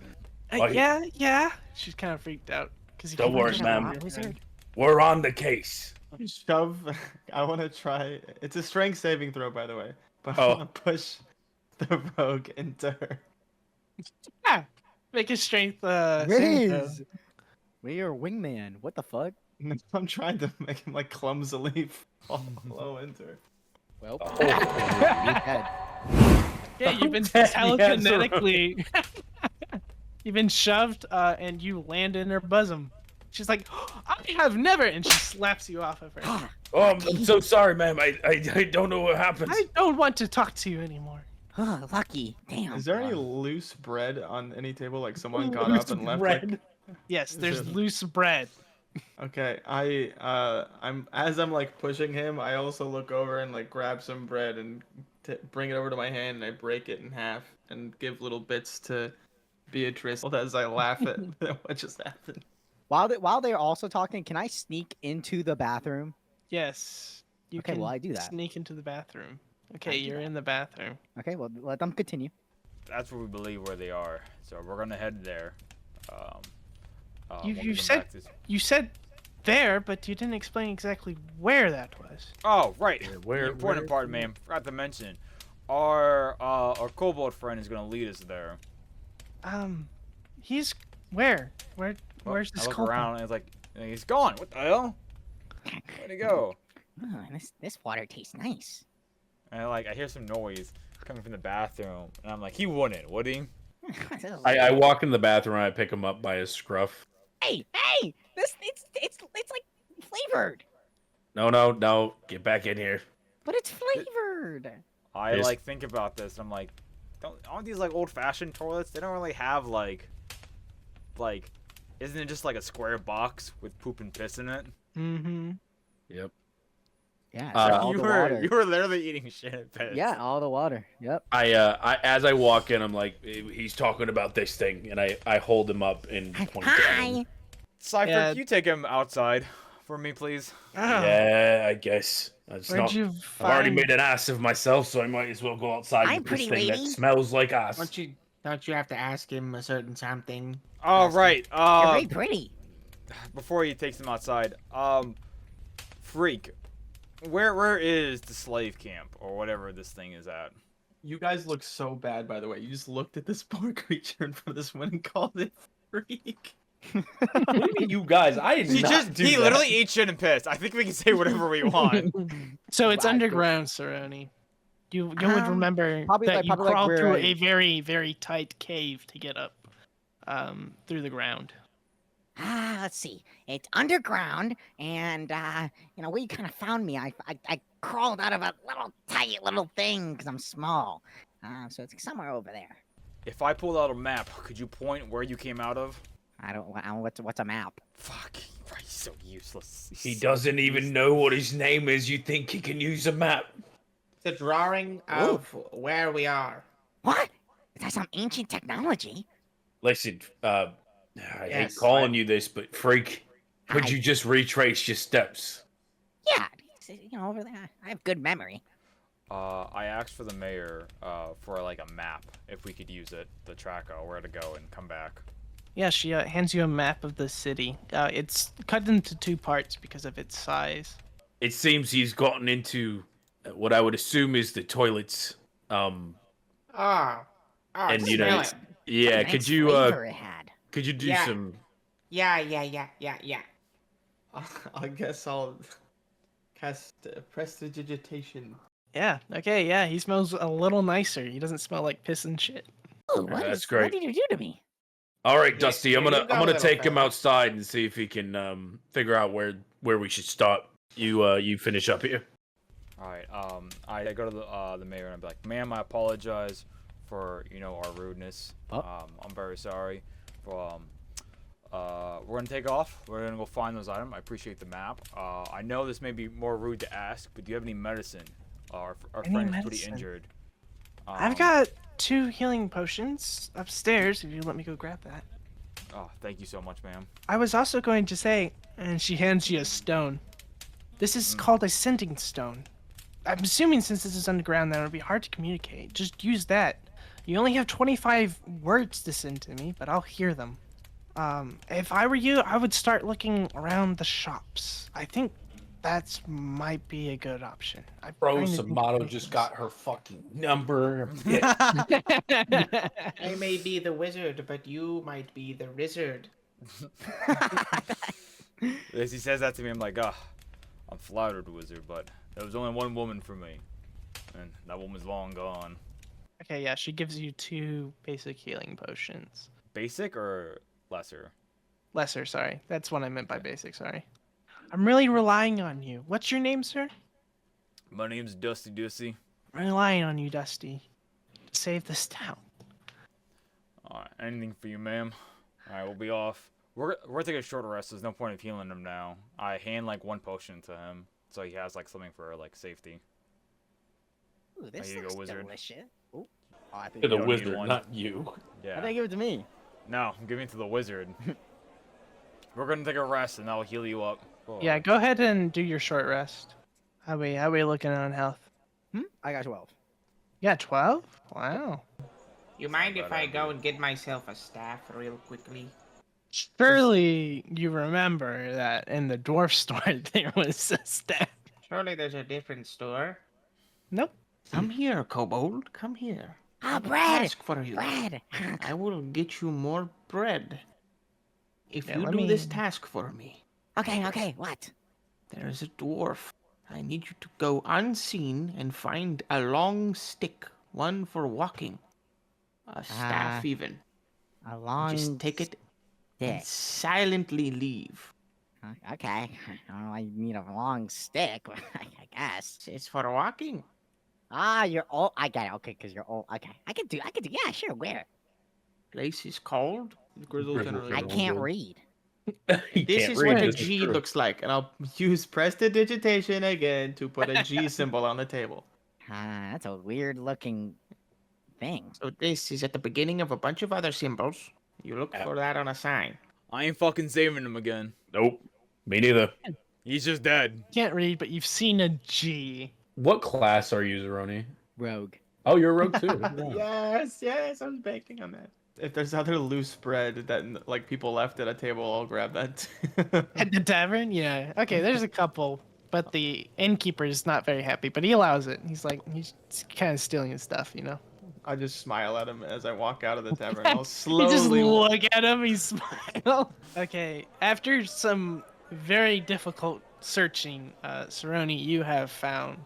Oh, Yeah. She's kind of freaked out because Don't worry, ma'am. wizard. We're on the case. Shove. I want to try. It's a strength saving throw, by the way. But I Oh. want to push the rogue into her. Yeah, make a strength. saving throw. Riz! We are wingman. What the fuck? I'm trying to make him like clumsily follow into her. Well, Oh. you dead. Yeah, you've been Yes, telekinetically. You've been shoved, and you land in her bosom. She's like, I have never, and she slaps you off of her. Oh, I'm so sorry, ma'am. I don't know what happened. I don't want to talk to you anymore. Oh, lucky. Damn. Is there any loose bread on any table? Like someone got Loose up and left. bread. Like... Yes, there's it- loose bread. Okay, I'm as I'm like pushing him, I also look over and like grab some bread and bring it over to my hand, and I break it in half and give little bits to Beatrice as I laugh at what just happened. While they're also talking, can I sneak into the bathroom? Yes. You Okay, can well, I do that. sneak into the bathroom. Okay, do you're that. in the bathroom. Okay, well, let them continue. That's where we believe where they are. So we're gonna head there. You- when you we come said- back to- You said there, but you didn't explain exactly where that was. Oh, right. Where- The important part, man. Forgot to mention. Our kobold friend is gonna lead us there. He's where? Well, Where's I this look kobold? around and it's like he's gone. What the hell? Where'd he go? Oh, this water tastes nice. And I hear some noise coming from the bathroom, and I'm like, he wouldn't, would he? I walk in the bathroom and I pick him up by his scruff. Hey, this it's like flavored, No, get back in here. but it's flavored. I Yes. think about this. And I'm like, aren't these like old-fashioned toilets? They don't really have like, isn't it just like a square box with poop and piss in it? Mm-hmm. Yep. Yeah, Uh, all you the were water. you were literally eating shit and piss. Yeah, all the water. Yep. I as I walk in, I'm like, he's talking about this thing, and I hold him up and point at him. Hi. Cypher, Yeah. can you take him outside for me, please? Yeah, I guess. It's Where'd not, you I've already find? made an ass of myself, so I might as well go outside Hi, with this pretty thing that lady. smells like ass. Don't you have to ask him a certain something? All right. You're very pretty. Before he takes him outside, Freak, where is the slave camp or whatever this thing is at? You guys look so bad, by the way. You just looked at this poor creature in front of this one and called it freak. What do you mean, you guys? I did not do He that. literally ate shit and pissed. I think we can say whatever we want. So it's Wow. underground, Saroney. You would remember Probably that like- you probably like crawled where through I- a very, very tight cave to get up through the ground. Let's see. It's underground, and where you kind of found me. I crawled out of a little tight little thing because I'm small. So it's somewhere over there. If I pulled out a map, could you point where you came out of? I don't. What's a map? Fuck, he's so useless. He doesn't even know what his name is. You think he can use a map? It's a drawing of where we are. What? Is that some ancient technology? Listen, I hate Yes, calling you this, but freak, could I- you just retrace your steps? Yeah, it's, over there. I have good memory. I asked for the mayor for like a map if we could use it to track where to go and come back. Yeah, she hands you a map of the city. It's cut into two parts because of its size. It seems he's gotten into what I would assume is the toilets. Oh, And, smell you know, it. Yeah, What a could nice you flavor it had. could you do Yeah. some? Yeah. I guess I'll cast prestidigitation. Yeah. Okay. Yeah. He smells a little nicer. He doesn't smell like piss and shit. Ooh, that's great. What did you do to me? All right, Dusty, I'm here gonna you go, I'm gonna little take him fella. outside and see if he can figure out where we should start. You finish up here. All right. I go to the mayor and I'm like, ma'am, I apologize for our rudeness. Oh. I'm very sorry. For we're gonna take off. We're gonna go find those items. I appreciate the map. I know this may be more rude to ask, but do you have any medicine Our Any friend is pretty medicine? injured. I've got 2 healing potions upstairs. If you let me go grab that. Oh, thank you so much, ma'am. I was also going to say, and she hands you a stone. This is called a sending stone. I'm assuming since this is underground, that it would be hard to communicate. Just use that. You only have 25 words to send to me, but I'll hear them. If I were you, I would start looking around the shops. I think that's might be a good option. Bro, Sumatto just got her fucking number. I may be the wizard, but you might be the wizard. As he says that to me, I'm like, I'm flattered, wizard, but there was only one woman for me, and that woman's long gone. Okay, yeah, she gives you 2 basic healing potions. Basic or lesser? Lesser, sorry. That's what I meant by basic, sorry. I'm really relying on you. What's your name, sir? My name's Dusty Dussy. I'm relying on you, Dusty, to save this town. Alright, anything for you, ma'am. Alright, we'll be off. We're taking a short rest. There's no point of healing him now. I hand like 1 potion to him, so he has like something for like safety. Ooh, this There you go, looks wizard. delicious. Ooh. Oh, I think To the don't need wizard, one. not you. Yeah. I think give it to me. No, I'm giving it to the wizard. We're gonna take a rest, and I'll heal you up. Yeah, go ahead and do your short rest. How we looking on health? I got 12. Yeah, 12? Wow. You mind if I go and get myself a staff real quickly? Surely you remember that in the dwarf store there was a staff. Surely there's a different store. Nope. Come here, kobold. Come here. I Ah, have a bread. task for you. Bread. I will get you more bread. If Yeah, you let do this me- task for me, Okay, what? there is a dwarf. I need you to go unseen and find a long stick, one for walking. A staff even. A long Just take it and stick. silently leave. Okay. I need a long stick, I guess. It's for walking. Ah, you're old. I get it. Okay, because you're old. Okay, I can do. Yeah, sure. Where? Place is cold. Grizzle's Grizzle generally I Grizzle. can't read. He This can't is read, what a this is G true. looks like, and I'll use prestidigitation again to put a G symbol on the table. Ah, that's a weird looking thing. So this is at the beginning of a bunch of other symbols. You look for that on a sign. I ain't fucking saving him again. Nope. Me neither. He's just dead. Can't read, but you've seen a G. What class are you, Saroney? Rogue. Oh, you're a rogue too. Yes, I was banking on that. If there's other loose bread that like people left at a table, I'll grab that. At the tavern? Yeah. Okay, there's a couple, but the innkeeper is not very happy, but he allows it. He's kind of stealing his stuff, you know? I just smile at him as I walk out of the tavern. I'll You just slowly. look at him, he smiles. Okay, after some very difficult searching, Saroney, you have found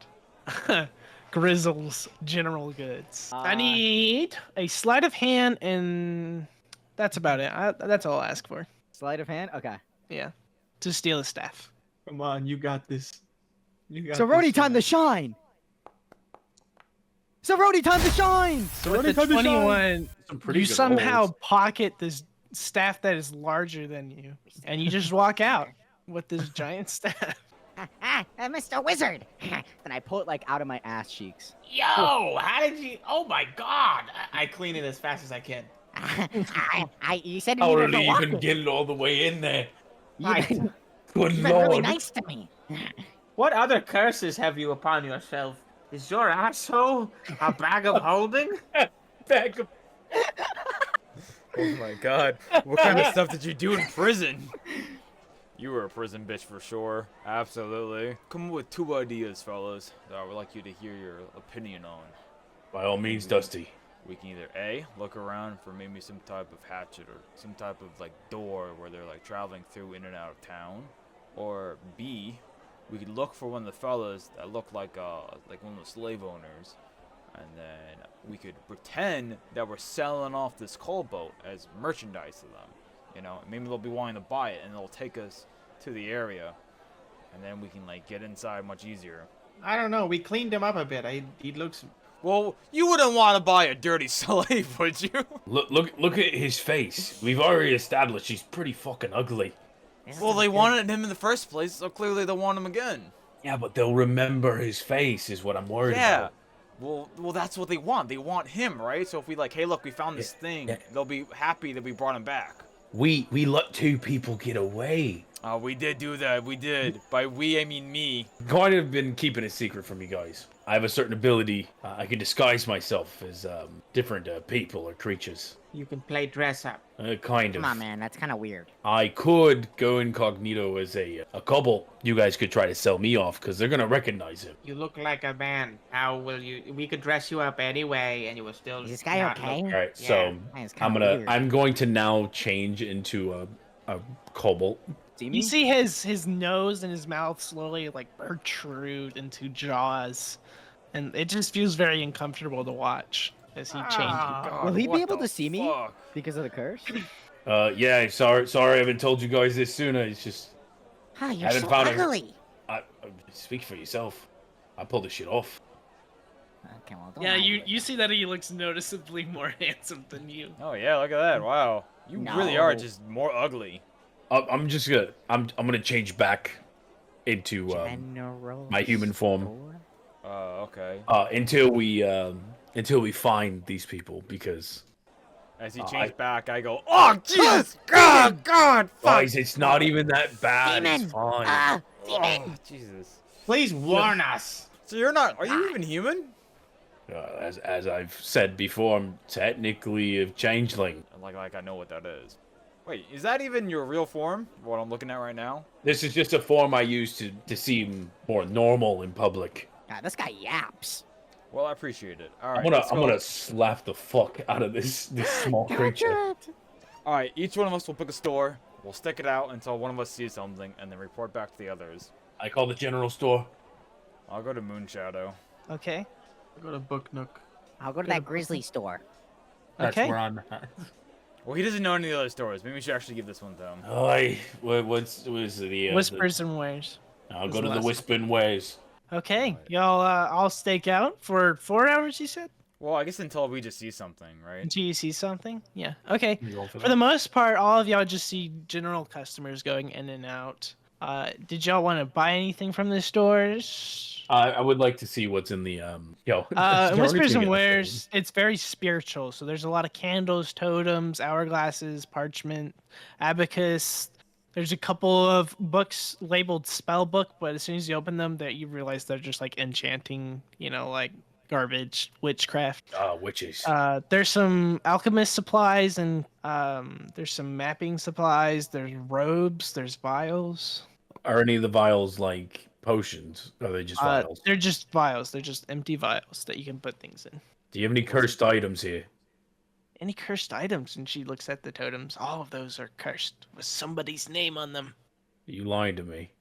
Grizzle's general goods. I need a sleight of hand, and that's about it. That's all I'll ask for. Sleight of hand? Okay. Yeah, to steal a staff. Come on, you got this. You got So this, Rody time to man. shine! So Rody time to shine! With the 21, Some pretty you good somehow rolls. pocket this staff that is larger than you, and you just walk out with this giant staff. Mr. Wizard. And I pull it like out of my ass cheeks. Yo, how did you? Oh my God! I clean it as fast as I can. You said you How needed will to he walk even with- get it all the way in there? You've been, Good you've been really lord. nice to me. What other curses have you upon yourself? Is your asshole a bag of holding? Back up. Oh my god. What kind of stuff did you do in prison? You were a prison bitch for sure. Absolutely. Come up with 2 ideas, fellas, that I would like you to hear your opinion on. By all means, Dusty. We can either A, look around for maybe some type of hatchet or some type of like door where they're like traveling through in and out of town. Or B, we could look for one of the fellas that look like one of the slave owners. And then we could pretend that we're selling off this coal boat as merchandise to them. You know, maybe they'll be wanting to buy it and they'll take us to the area. And then we can like get inside much easier. I don't know. We cleaned him up a bit. He looks. Well, you wouldn't want to buy a dirty slave, would you? Look at his face. We've already established he's pretty fucking ugly. Well, they wanted him in the first place, so clearly they want him again. Yeah, but they'll remember his face is what I'm worried Yeah. about. Well, that's what they want. They want him, right? So if we like, hey, look, we found this Yeah, thing, yeah. they'll be happy that we brought him back. We let 2 people get away. We did do that. We did. By we, I mean me. Kind of been keeping it secret from you guys. I have a certain ability. I can disguise myself as different people or creatures. You can play dress up. Kind of. Come on, man. That's kind of weird. I could go incognito as a cobalt. You guys could try to sell me off because they're gonna recognize him. You look like a man. How will you? We could dress you up anyway, and you will still. Is this guy not okay? look- All right, Yeah. so That's kinda weird. I'm going to now change into a cobalt. See me? You see his nose and his mouth slowly like protrude into jaws, and it just feels very uncomfortable to watch as he changes. God, Will he be what able the to see me? fuck? Because of the curse? Yeah, sorry, I haven't told you guys this sooner. It's just Huh, you're haven't so found a- ugly. speak for yourself. I pulled this shit off. Okay, well, don't Yeah, hide you it. you see that he looks noticeably more handsome than you. Oh yeah, look at that. Wow. You really are No. just more ugly. I'm gonna change back into General my human form. store? Okay. Until we find these people because As he I- changed back, I go, oh Jesus, God, fuck. guys, it's not even that bad. Demon! It's fine. Ah, Oh, Jesus. Please warn us. So you're not? Are you even human? As I've said before, I'm technically a changeling. Like I know what that is. Wait, is that even your real form? What I'm looking at right now? This is just a form I use to seem more normal in public. God, this guy yaps. Well, I appreciate it. All right. I'm gonna slap the fuck out of this small creature. All right. Each one of us will pick a store. We'll stick it out until one of us sees something, and then report back to the others. I call the general store. I'll go to Moonshadow. Okay. I go to Book Nook. I'll go to that grizzly store. That's Okay. where I'm at. Well, he doesn't know any of the other stores. Maybe we should actually give this one to him. What's the Whispers and wares. I'll is go to the the last Whispering Ways. Okay, y'all all stake out for 4 hours. You said Well, I guess until we just see something, right? until you see something. Yeah. Okay. You going for For the most part, all of y'all just see general customers going in and out. Did y'all want to buy anything from the stores? I would like to see what's in the Whispers and Wares, it's very spiritual. So there's a lot of candles, totems, hourglasses, parchment, abacus. There's a couple of books labeled spell book, but as soon as you open them, that you realize they're just like enchanting, like garbage, witchcraft. Witches. There's some alchemist supplies and there's some mapping supplies. There's robes. There's vials. Are any of the vials like potions? Or are they just vials? They're just vials. They're just empty vials that you can put things in. Do you have any cursed items here? Any cursed items? And she looks at the totems. All of those are cursed with somebody's name on them. Are you lying to me?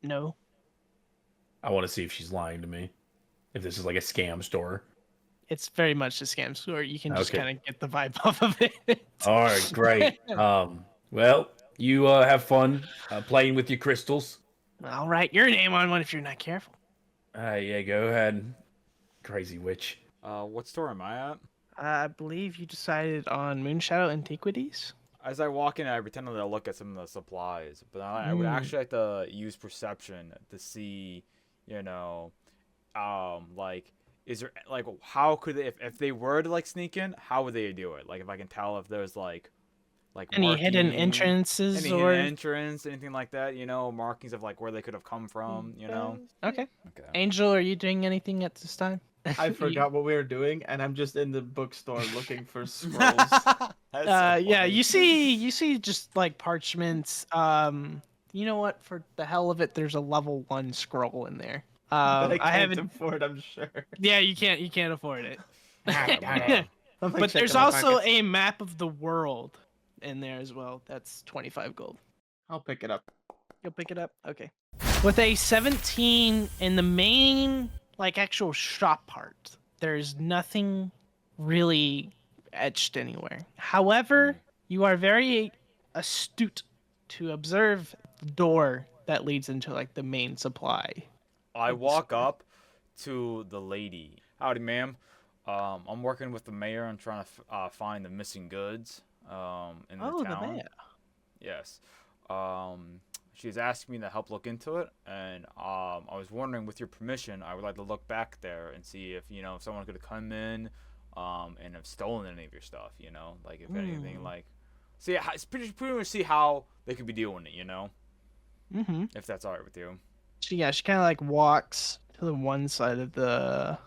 No. I want to see if she's lying to me. If this is like a scam store. It's very much a scam store. You can just Okay. kind of get the vibe off of it. All right, great. Well, you have fun playing with your crystals. I'll write your name on one if you're not careful. Yeah, go ahead. Crazy witch. What store am I at? I believe you decided on Moonshadow Antiquities. As I walk in, I pretend to look at some of the supplies, but I would actually like to use perception to see, like, is there like how could they if they were to like sneak in, how would they do it? Like if I can tell if there's like Any hidden marking- entrances any or hidden entrance, anything like that, markings of like where they could have come from, okay. Okay. Angel, are you doing anything at this time? I You- forgot what we were doing, and I'm just in the bookstore looking for scrolls. That's so Yeah, funny. you see just like parchments. You know what? For the hell of it, there's a level 1 scroll in there. That I I can't haven't. afford, I'm sure. Yeah, you can't afford it. Let me But check there's in my also pockets. a map of the world in there as well. That's 25 gold. I'll pick it up. You'll pick it up? Okay. With a 17 in the main, like, actual shop part, there's nothing really etched anywhere. However, you are very astute to observe the door that leads into, like, the main supply. I walk up to the lady. Howdy, ma'am. I'm working with the mayor. I'm trying to find the missing goods in the town. The mayor. Yes. She's asking me to help look into it, and I was wondering, with your permission, I would like to look back there and see if if someone could come in, and have stolen any of your stuff. Like if anything, like see, it's pretty much see how they could be doing it. Mm-hmm. If that's alright with you. So yeah, she kind of like walks to the one side of the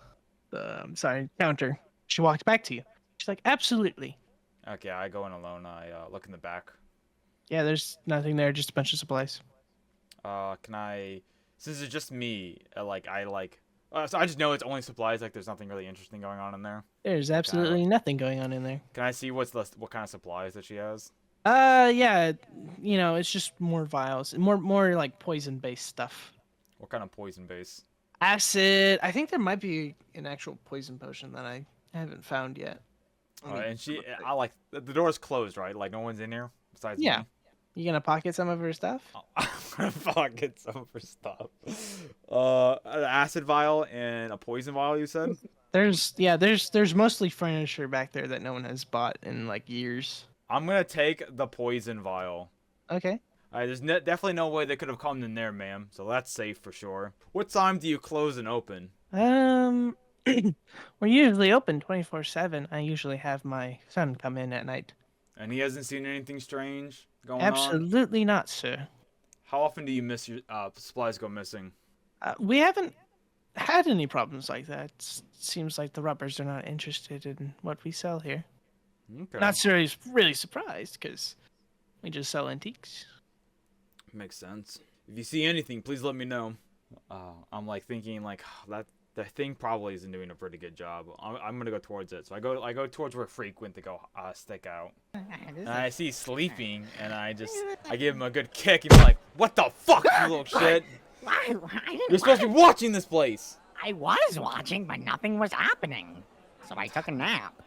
counter. She walks back to you. She's like, absolutely. Okay, I go in alone. I look in the back. Yeah, there's nothing there, just a bunch of supplies. Can I? Since it's just me, so I just know it's only supplies. Like, there's nothing really interesting going on in there. There's absolutely nothing going on in there. Can I see what kind of supplies that she has? Yeah, it's just more vials, more like poison-based stuff. What kind of poison base? Acid. I think there might be an actual poison potion that I haven't found yet. And I like the door's closed, right? Like no one's in here besides Yeah. me. You gonna pocket some of her stuff? I'm gonna pocket some of her stuff. An acid vial and a poison vial. You said? There's mostly furniture back there that no one has bought in like years. I'm gonna take the poison vial. Okay. Alright, there's definitely no way they could have come in there, ma'am. So that's safe for sure. What time do you close and open? We're usually open 24/7. I usually have my son come in at night. And he hasn't seen anything strange going on? Absolutely not, sir. How often do you miss your supplies go missing? We haven't had any problems like that. Seems like the robbers are not interested in what we sell here. Okay. Not really surprised, because we just sell antiques. Makes sense. If you see anything, please let me know. I'm like thinking like the thing probably isn't doing a pretty good job. I'm gonna go towards it. So I go towards where frequent to go stick out. And I see he's sleeping, and I give him a good kick. He's like, "What the fuck, you little shit! You're supposed to be watching this place." I was watching, but nothing was happening. So I took a nap.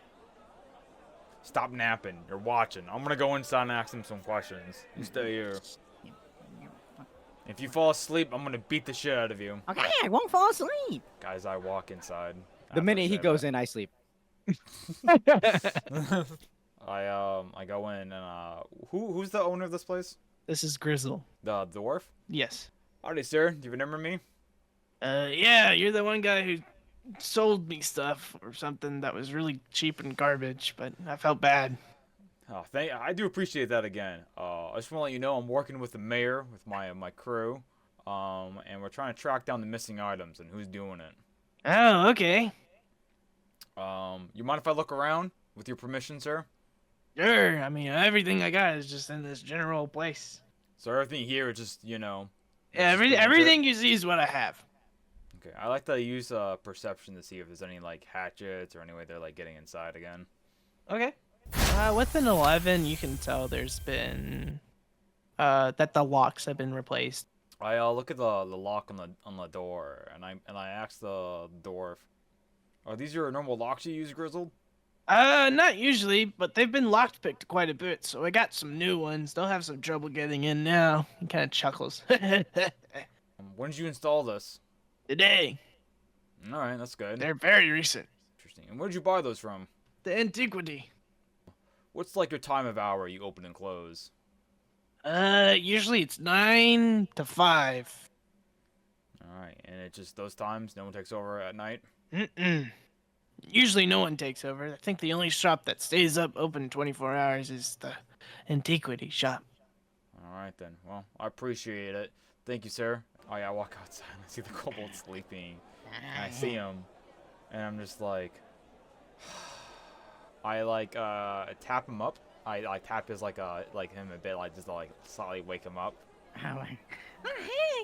Stop napping. You're watching. I'm gonna go inside and ask him some questions. You stay here. If you fall asleep, I'm gonna beat the shit out of you. Okay, I won't fall asleep. Guys, I walk inside. The minute he goes in, I sleep. I go in and who's the owner of this place? This is Grizzle. The dwarf? Yes. Howdy, sir. Do you remember me? Yeah, you're the one guy who sold me stuff or something that was really cheap and garbage, but I felt bad. Oh, I do appreciate that again. I just want to let you know I'm working with the mayor, with my crew, and we're trying to track down the missing items and who's doing it. Oh, okay. You mind if I look around, with your permission, sir? Sure. I mean, everything I got is just in this general place. So everything here is just, Yeah, everything you see is what I have. Okay, I like to use perception to see if there's any like hatchets or any way they're like getting inside again. Okay. With an 11, you can tell there's been that the locks have been replaced. I look at the lock on the door, and I ask the dwarf, "Are these your normal locks you use, Grizzled?" Not usually, but they've been lockpicked quite a bit, so I got some new ones. They'll have some trouble getting in now. He kind of chuckles. When did you install this? Today. All right, that's good. They're very recent. Interesting. And where did you buy those from? The antiquity. What's like your time of hour you open and close? Usually it's 9 to 5. All right, and it's just those times. No one takes over at night. Usually no one takes over. I think the only shop that stays up open 24 hours is the antiquity shop. All right then. Well, I appreciate it. Thank you, sir. Oh yeah, I walk outside and I see the kobold sleeping. And I see him, and I'm just like, I like tap him up. I tap his like him a bit, like just to, like slightly wake him up. Oh, hey,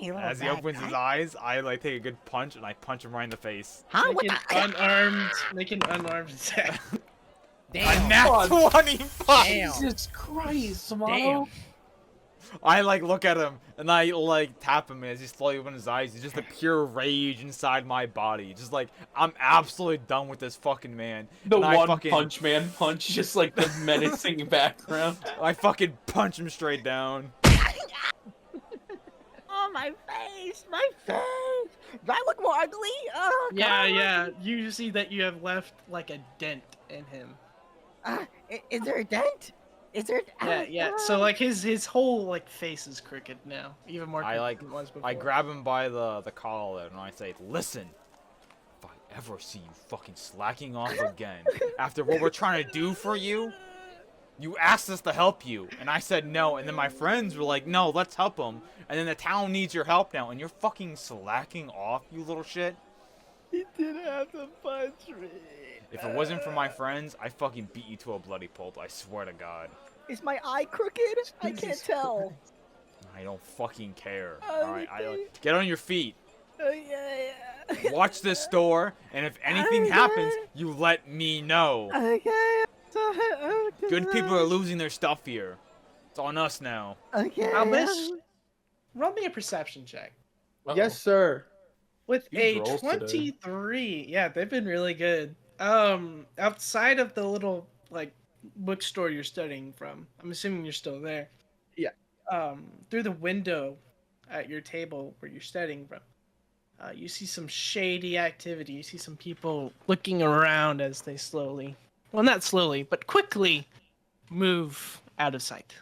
little As he bad opens guy. his eyes, I like take a good punch and I punch him right in the face. Huh? What Make an unarmed attack. A Damn. nat 25! Damn. Jesus Christ, Damn. I like look at him and I like tap him, and as he slowly opens his eyes, he's just a pure rage inside my body. Just like, I'm absolutely done with this fucking man. The And One Punch Man punch, just like the menacing background. I fucking punch him straight down. Oh, my face! My face! Do I look more ugly? Oh, God. Yeah. You see that you have left like a dent in him. Is there a dent? Is there? Yeah. So like his whole like face is crooked now, even more I crooked like than it was before. I grab him by the collar and I say, "Listen, if I ever see you fucking slacking off again after what we're trying to do for you, you asked us to help you, and I said no, and then my friends were like, no, let's help him, and then the town needs your help now, and you're fucking slacking off, you little shit." He didn't have to punch me. If it wasn't for my friends, I fucking beat you to a bloody pulp, I swear to God. Is my eye crooked? I can't Jesus tell. I don't fucking care. Okay. Alright, get on your feet. Okay. Watch this door, and if anything happens, you let me know. Okay. Good people are losing their stuff here. It's on us now. Okay. Albus, roll me a perception check. Yes, sir. With Huge a rolls today. 23. Yeah, they've been really good. Outside of the little like bookstore you're studying from, I'm assuming you're still there. Yeah. Through the window at your table where you're studying from, you see some shady activity. You see some people looking around as they slowly, well, not slowly, but quickly move out of sight.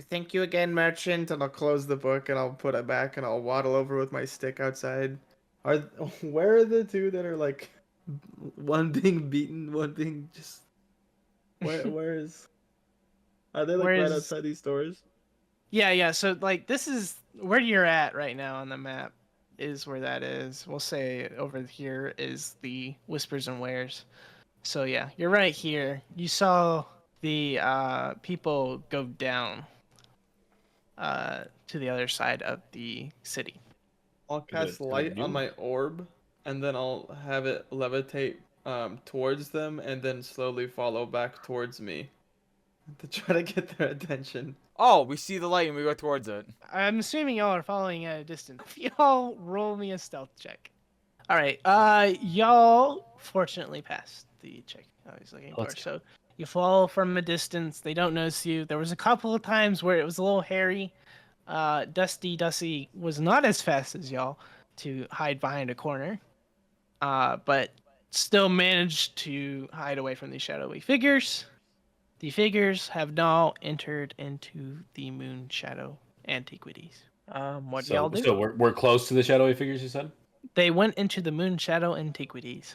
Thank you again, merchant. And I'll close the book and I'll put it back and I'll waddle over with my stick outside. Where are the two that are like, one being beaten, one being just? Where is? Are they like right Where's- outside these doors? Yeah. So like this is where you're at right now on the map. Is where that is. We'll say over here is the Whispers and Wares. So yeah, you're right here. You saw the people go down to the other side of the city. I'll cast light on my orb, and then I'll have it levitate towards them, and then slowly follow back towards me to try to get their attention. Oh, we see the light and we go towards it. I'm assuming y'all are following at a distance. Y'all roll me a stealth check. All right. Y'all fortunately passed the check I was looking for. Let's So you follow from a distance. They don't notice you. There was a couple of times where it was a little hairy. Dusty was not as fast as y'all to hide behind a corner, but still managed to hide away from these shadowy figures. The figures have now entered into the Moon Shadow Antiquities. What do y'all do? So we're close to the shadowy figures, you said? They went into the Moon Shadow Antiquities.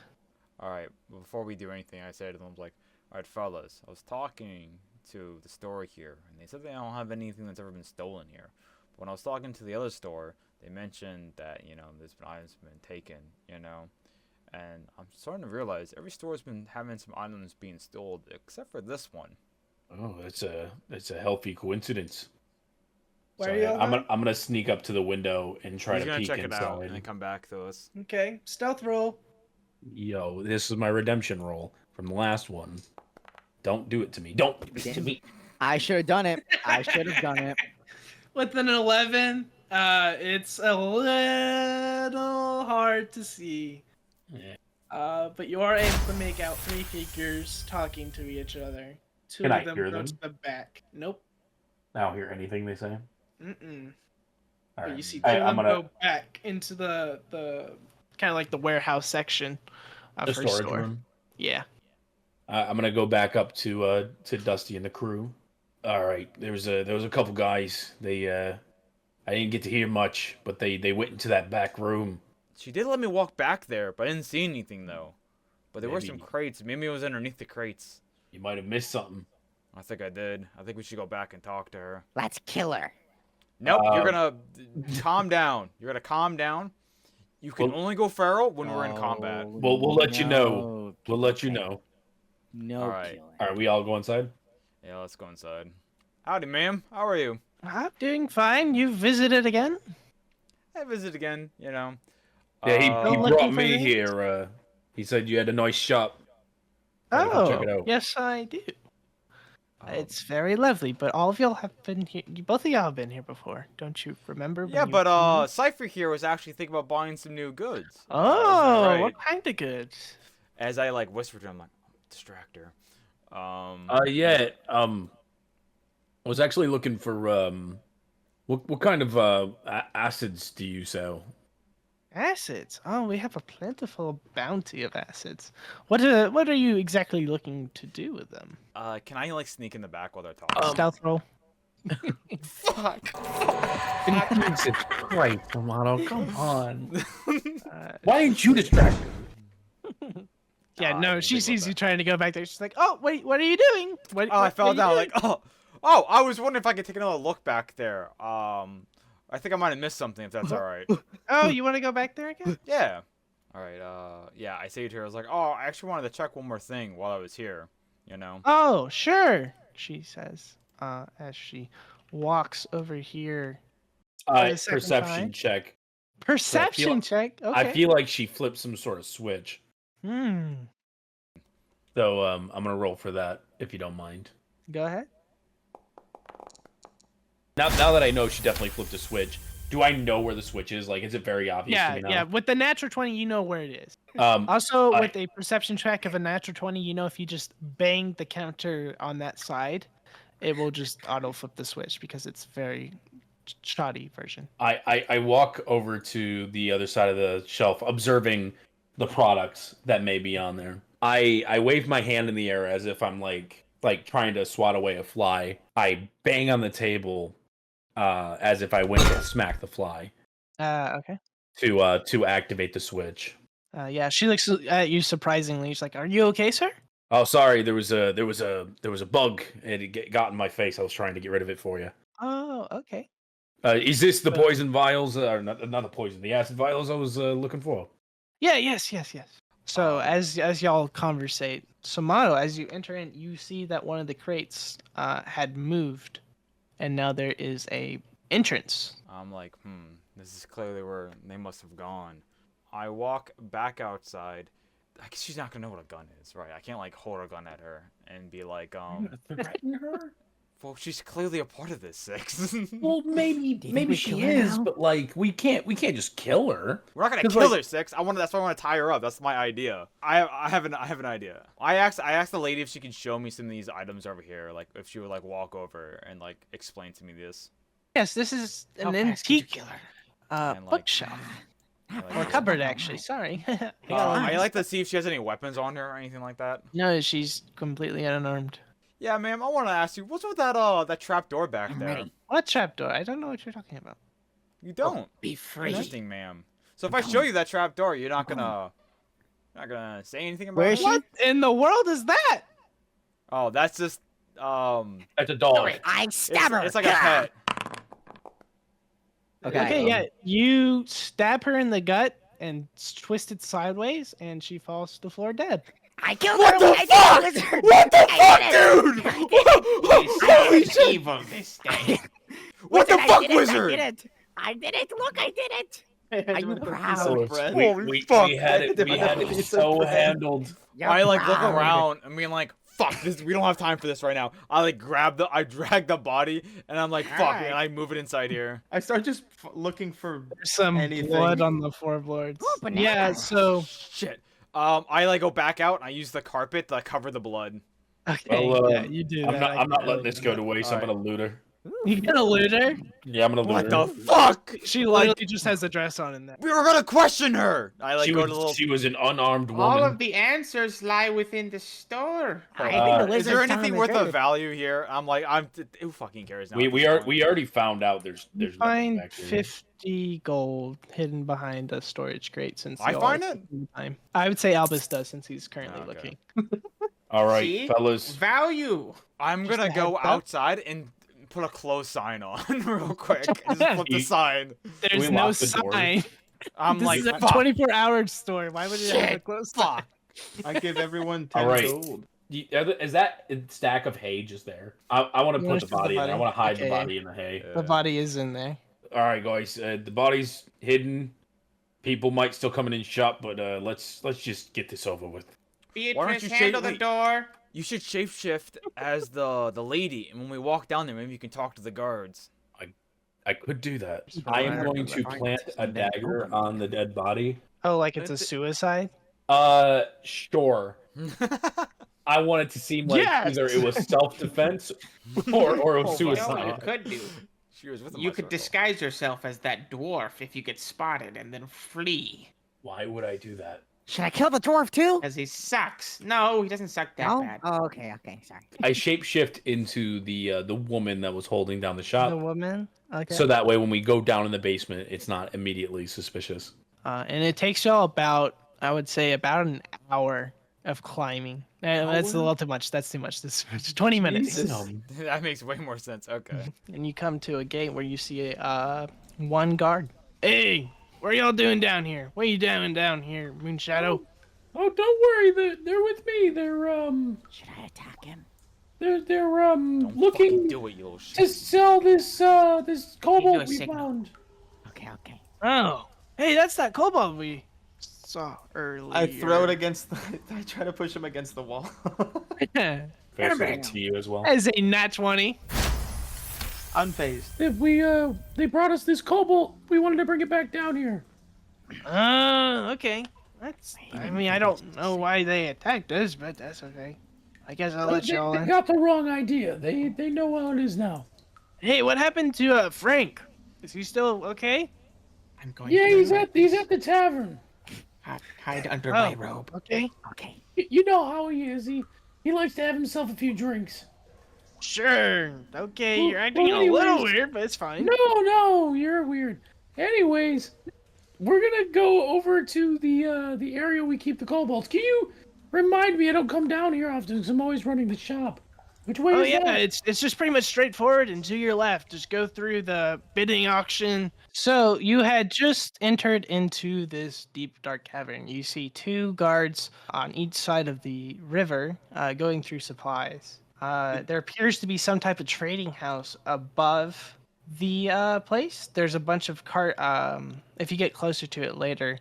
Alright, before we do anything, I said to them, like, alright, fellas, I was talking to the store here, and they said they don't have anything that's ever been stolen here. But when I was talking to the other store, they mentioned that, there's been items been taken, and I'm starting to realize every store's been having some items being stolen, except for this one. Oh, it's a healthy coincidence. Where So, are y'all going? I'm gonna sneak up to the window and try He's to gonna peek check it inside. out and then come back to us. Okay, stealth roll. Yo, this is my redemption roll from the last one. Don't do it to me. Don't do it to me. I should have done it. I should have done it. With an 11, it's a little hard to see. Yeah. But you are able to make out three figures talking to each other. Two Can of I them hear go them? to the back. Nope. I don't hear anything they say. Mm-mm. All But right. you see two of them go back into the kind of like the warehouse section of the her storage store. room. Yeah. I'm gonna go back up to Dusty and the crew. All right, there was a couple guys. They I didn't get to hear much, but they went into that back room. She did let me walk back there, but I didn't see anything, though. But there were some Maybe- crates. Maybe it was underneath the crates. You might have missed something. I think I did. I think we should go back and talk to her. Let's kill her. Nope, you're gonna calm down. You're gonna calm down. You can Well- only go feral when we're in combat. We'll let you know. No, We'll let you okay. know. No Alright. killing. All right, we all go inside. Yeah, let's go inside. Howdy, ma'am. How are you? I'm doing fine. You visited again? I visit again, Yeah, he Still looking brought for me things? here. He said you had a nice shop. Gotta go check it out. Yes, I do. Um, It's very lovely, but all of y'all have been here. Both of y'all have been here before. Don't you remember? when yeah, you but came? Cypher here was actually thinking about buying some new goods. Oh, right. what kind of goods? As I like whispered to him, like, distract her. Yeah. I was actually looking for what kind of acids do you sell? Acids. Oh, we have a plentiful bounty of acids. What are you exactly looking to do with them? Can I like sneak in the back while they're talking? Stealth roll. Fuck. Jesus Christ, Sumatto, come on. Uh, Why didn't you distract me? yeah, I no, didn't she think about sees you that. trying to go back there. She's like, "Oh, wait, what are you doing?" What, Oh, I what fell are you down. doing? Like, oh, I was wondering if I could take another look back there. I think I might have missed something. If that's all right. Oh, you want to go back there again? Yeah. All right. Yeah. I say to her, I was like, oh, I actually wanted to check one more thing while I was here. You know. Oh, sure, she says, as she walks over here. For the second Perception time? check. Perception check. Okay. I feel like she flipped some sort of switch. Hmm. So I'm gonna roll for that if you don't mind. Go ahead. Now that I know she definitely flipped a switch, do I know where the switch is? Like, is it very obvious to Yeah, me now? yeah. With the natural 20, you know where it is. Um, Also, I- with a perception check of a natural 20, you know if you just bang the counter on that side, it will just auto flip the switch because it's very shoddy version. I walk over to the other side of the shelf, observing the products that may be on there. I wave my hand in the air as if I'm like trying to swat away a fly. I bang on the table, as if I went to smack the fly Okay. to activate the switch. Yeah, she looks at you surprisingly. She's like, "Are you okay, sir?" Oh, sorry, there was a bug. It got in my face. I was trying to get rid of it for you. Oh, okay. Is this the poison vials, or not the poison, the acid vials I was looking for? Yeah, yes. So as y'all conversate, Sumatto, as you enter in, you see that one of the crates had moved, and now there is a entrance. I'm like, this is clearly where they must have gone. I walk back outside. I guess she's not gonna know what a gun is, right? I can't like hold a gun at her and be like, Threaten her? well, she's clearly a part of this, Six. Well, maybe we she kill her is, now? but like we can't just kill her. We're not gonna 'Cause, kill like- her, Six. That's why I want to tie her up. That's my idea. I have an idea. I asked the lady if she could show me some of these items over here, like if she would like walk over and like explain to me this. Yes, this is How an fast did you antique kill her? And, like, bookshelf. Like, Or cupboard, actually. Sorry. I like to see if she has any weapons on her or anything like that. No, she's completely unarmed. Yeah, ma'am. I want to ask you, what's with that that trap door back I'm there? ready. What trapdoor? I don't know what you're talking about. You don't. Be free. Interesting, ma'am. So if I'm I show going. you that trap door, you're not I'm gonna say anything about Where it? is she? What in the world is that? Oh, that's just That's a dog. I stab her. it's like a pet. Okay, yeah. You stab her in the gut and twist it sideways, and she falls to the floor dead. I killed What her. the I fuck? did it, wizard. What the I fuck, did it. dude? Holy shit! Evil this day. What the Wizard, fuck, I did it. wizard? I did it. Look, I did it. Are you proud? Holy fuck. We had it so handled. You're I like look proud. around and being like, fuck this. We don't have time for this right now. I drag the body and I'm like, fuck, Alright. and I move it inside here. I start just looking for. There's some Anything. blood on the floorboards. Ooh, banana. Yeah, so Shit. I like go back out and I use the carpet to cover the blood. okay, Well, yeah, you do that. I'm not letting this go to. to waste. I'm Alright. gonna loot her. You gonna loot her? Yeah, I'm gonna loot What her. the fuck? She literally just has a dress on in there. We were gonna question her. I like she go was to the little. she was an unarmed woman. All of the answers lie within the store. I think the Is Is wizard's there telling anything the worth of truth. value here? I'm like, who fucking cares now? we at this are point? we already found out there's You nothing find back here. 50 gold hidden behind a storage crate since I y'all find are it? taking time. I would say Albus does since he's currently Okay. looking. All right, See? fellas. Value. I'm Just gonna a go heads up. outside and put a close sign on real quick. Just flip the You- sign. There's we no lock the door? sign. I'm This like, is a fuck. 24-hour store. Why would it have a Shit, close fuck. I give everyone 10 All right. gold. Is that a stack of hay just there? I want to You put wanna the shove the body in there. I body? want to hide Okay. the body in the hay. The body is in there. All right, guys. The body's hidden. People might still come in and shop, but let's just get this over with. Why don't Beatrice, you handle shake- the door. You should shapeshift as the lady, and when we walk down there, maybe you can talk to the guards. I could do that. People I am are going to fine. plant a dagger on the dead body. Oh, like it's a suicide? Sure. I want it to seem like Yes! either it was self-defense or it was You know what you suicide. could do? She was with You my could circle. disguise yourself as that dwarf if you get spotted and then flee. Why would I do that? Should I kill the dwarf too? Because he sucks. No, he doesn't suck that No? bad. Oh, okay, sorry. I shapeshift into the woman that was holding down the shop, The woman. Okay. so that way when we go down in the basement, it's not immediately suspicious. And it takes y'all about, I would say, about an hour of climbing. That's a little too much. That's too much. This 20 minutes. Jesus. That makes way more sense. Okay. And you come to a gate where you see one guard. Hey, what are y'all doing down here? What are you doing down here, Moonshadow? Oh, don't worry. They're with me. Should I attack him? They're Don't fucking looking do it, you little shit. to sell this do cobalt a we signal. found. Okay. Oh, hey, that's that kobold we saw earlier. I throw it against the. I try to push him against the wall. Perfect to you as well. As a nat 20. Unfazed. If they brought us this cobalt, we wanted to bring it back down here. Okay. I mean, I don't know why they attacked us, but that's okay. I guess I'll let y'all They in. got the wrong idea. They know how it is now. Hey, what happened to Frank? Is he still okay? I'm going Yeah, to he's at the tavern. hide under my robe. Okay. Okay. You know how he is. He likes to have himself a few drinks. Sure. Okay, Well, you're acting well, a little anyways- weird, but it's fine. No, you're weird. Anyways, we're gonna go over to the area we keep the kobolds. Can you remind me? I don't come down here often because I'm always running the shop. Which way Oh is yeah, that? it's just pretty much straightforward and to your left. Just go through the bidding auction. So you had just entered into this deep dark cavern. You see two guards on each side of the river going through supplies. There appears to be some type of trading house above the place. There's a bunch of if you get closer to it later,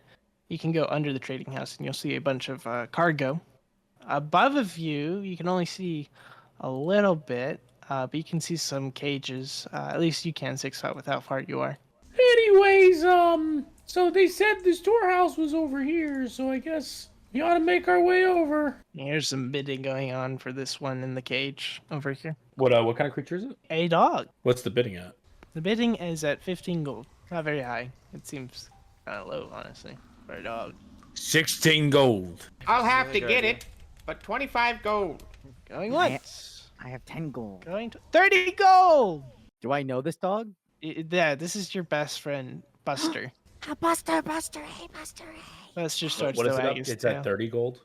you can go under the trading house and you'll see a bunch of cargo. Above of you, you can only see a little bit, but you can see some cages. At least you can 6 foot with how far you are. Anyways, so they said the storehouse was over here, so I guess we ought to make our way over. Here's some bidding going on for this one in the cage over here. What kind of creature is it? A dog. What's the bidding at? The bidding is at 15 gold. Not very high. It seems kind of low, honestly, for a dog. 16 gold. I'll have to Really good get idea. it, but 25 gold. Going once. I have 10 gold. Going to 30 gold. Do I know this dog? Yeah, this is your best friend, Buster. Buster, hey, Buster, hey. Buster starts What to is it wag up? his It's tail. at 30 gold.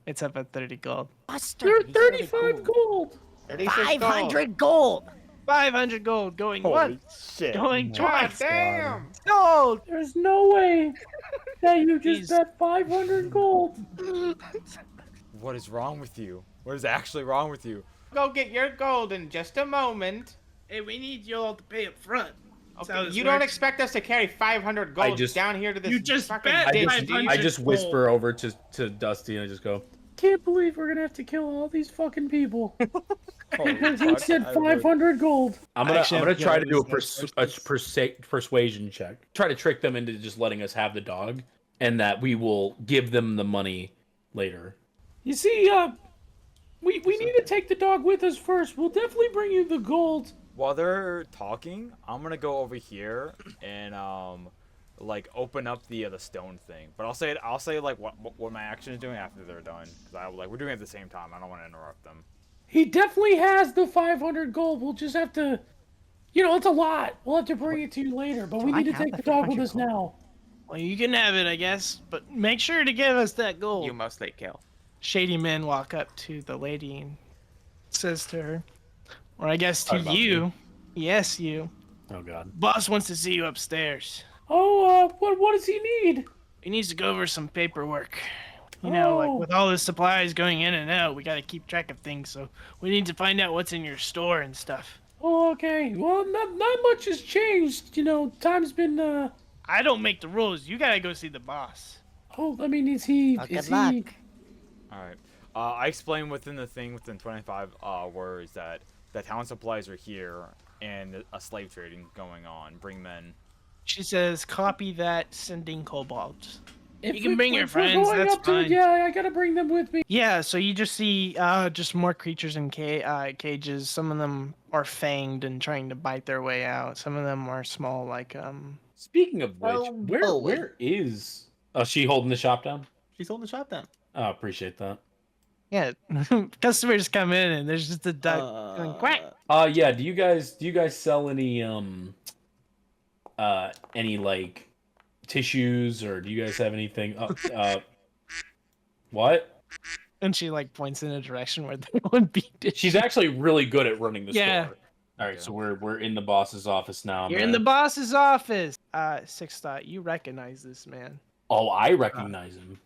It's up at 30 gold. Buster. They're he's really 35 cool. gold. 36 gold. 500 gold. 500 gold. Going Holy once. shit. Going God twice. damn! Gold. There's no way that you He's- just bet 500 gold. What is wrong with you? What is actually wrong with you? Go get your gold in just a moment. Hey, we need you all to pay up front. That's how Okay, this you don't works. expect us to carry 500 gold just- down here to this You just fucking bet ditch, 500 dude. I just gold. whisper over to Dusty and I just go, can't believe we're gonna have to kill all these fucking people. Holy He fuck, said I would- 500 gold. I'm Actually, gonna I'm try to do gonna a persuasion check. Try to trick them into just letting us have the dog, and that we will give them the money later. You see, we need to take the dog with us first. We'll definitely bring you the gold. While they're talking, I'm gonna go over here and like open up the stone thing. But I'll say like what my action is doing after they're done, because we're doing it at the same time. I don't want to interrupt them. He definitely has the 500 gold. We'll just have to, it's a lot. We'll have to bring it to you later, but we Do I need to have take the the dog with 500 us gold? now. Well, you can have it, I guess, but make sure to give us that gold. You mostly kill. Shady men walk up to the lady and says to her, or I guess to Talking about you, yes, you. Oh God. Boss wants to see you upstairs. Oh, what does he need? He needs to go over some paperwork. You know, like Oh. with all the supplies going in and out, we got to keep track of things. So we need to find out what's in your store and stuff. Oh, okay. Well, not much has changed. Time's been I don't make the rules. You gotta go see the boss. Oh, I mean, is he? Good is luck. he? All right. I explain within 25 words that the town supplies are here and a slave trading going on. Bring men. She says, "Copy that. Sending kobolds." You can bring your friends. That's fine. Yeah, I gotta bring them with me. Yeah, so you just see just more creatures in cages. Some of them are fanged and trying to bite their way out. Some of them are small, like Speaking of which, Oh, boy. where is? Oh, she holding the shop down? She's holding the shop down. Oh, appreciate that. Yeah, customers come in and there's just a duck going quack. Yeah. Do you guys sell any like tissues, or do you guys have anything? What? And she like points in a direction where there would be dishes. She's actually really good at running the Yeah. store. All right, so we're in the boss's office now. You're in the boss's office. Six Thought, you recognize this man. Oh, I recognize him.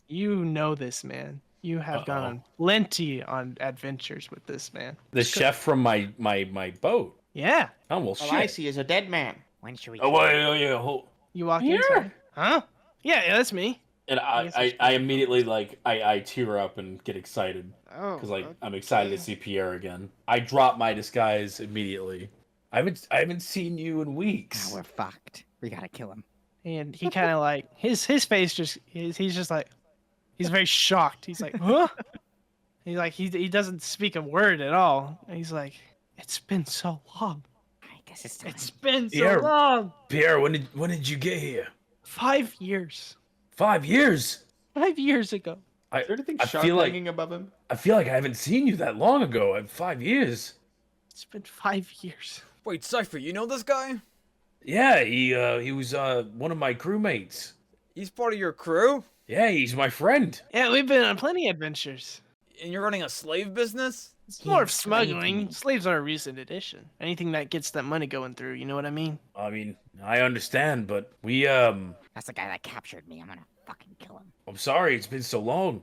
You know this man. You have gone on plenty on adventures with this man. The chef from my boat. Yeah. Oh, well, All shit. I see is a dead man. When should we? Oh, wait, yeah. You walk Here? inside. Huh? Yeah, that's me. And I immediately like I tear up and get excited because I'm excited to see Pierre again. I drop my disguise immediately. I haven't seen you in weeks. Now we're fucked. We gotta kill him. And he kind of like his face just he's just like he's very shocked. He's like, huh? He's like he doesn't speak a word at all. And he's like, it's been so long. I guess it's time. It's been so Pierre. long. Pierre, when did you get here? 5 years. 5 years. 5 years ago. Is there anything I sharp feel like- hanging above him? I feel like I haven't seen you that long ago. 5 years. It's been 5 years. Wait, Cypher, you know this guy? Yeah, he was one of my crewmates. He's part of your crew? Yeah, he's my friend. Yeah, we've been on plenty of adventures. And you're running a slave business? It's more of He's smuggling. crazy. Slaves are a recent addition. Anything that gets that money going through, you know what I mean? I mean, I understand, but we That's the guy that captured me. I'm gonna fucking kill him. I'm sorry, it's been so long.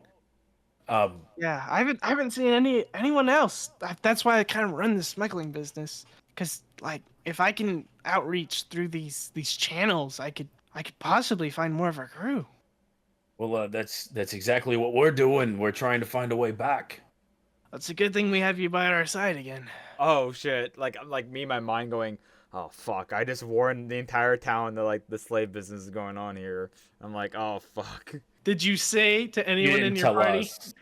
Yeah, I haven't seen anyone else. That's why I kind of run this smuggling business. Cause like if I can outreach through these channels, I could possibly find more of our crew. Well, that's exactly what we're doing. We're trying to find a way back. It's a good thing we have you by our side again. Oh shit! Like me, in my mind going, oh fuck! I just warned the entire town that like the slave business is going on here. I'm like, oh fuck! Did you say to You anyone didn't in your tell party? us.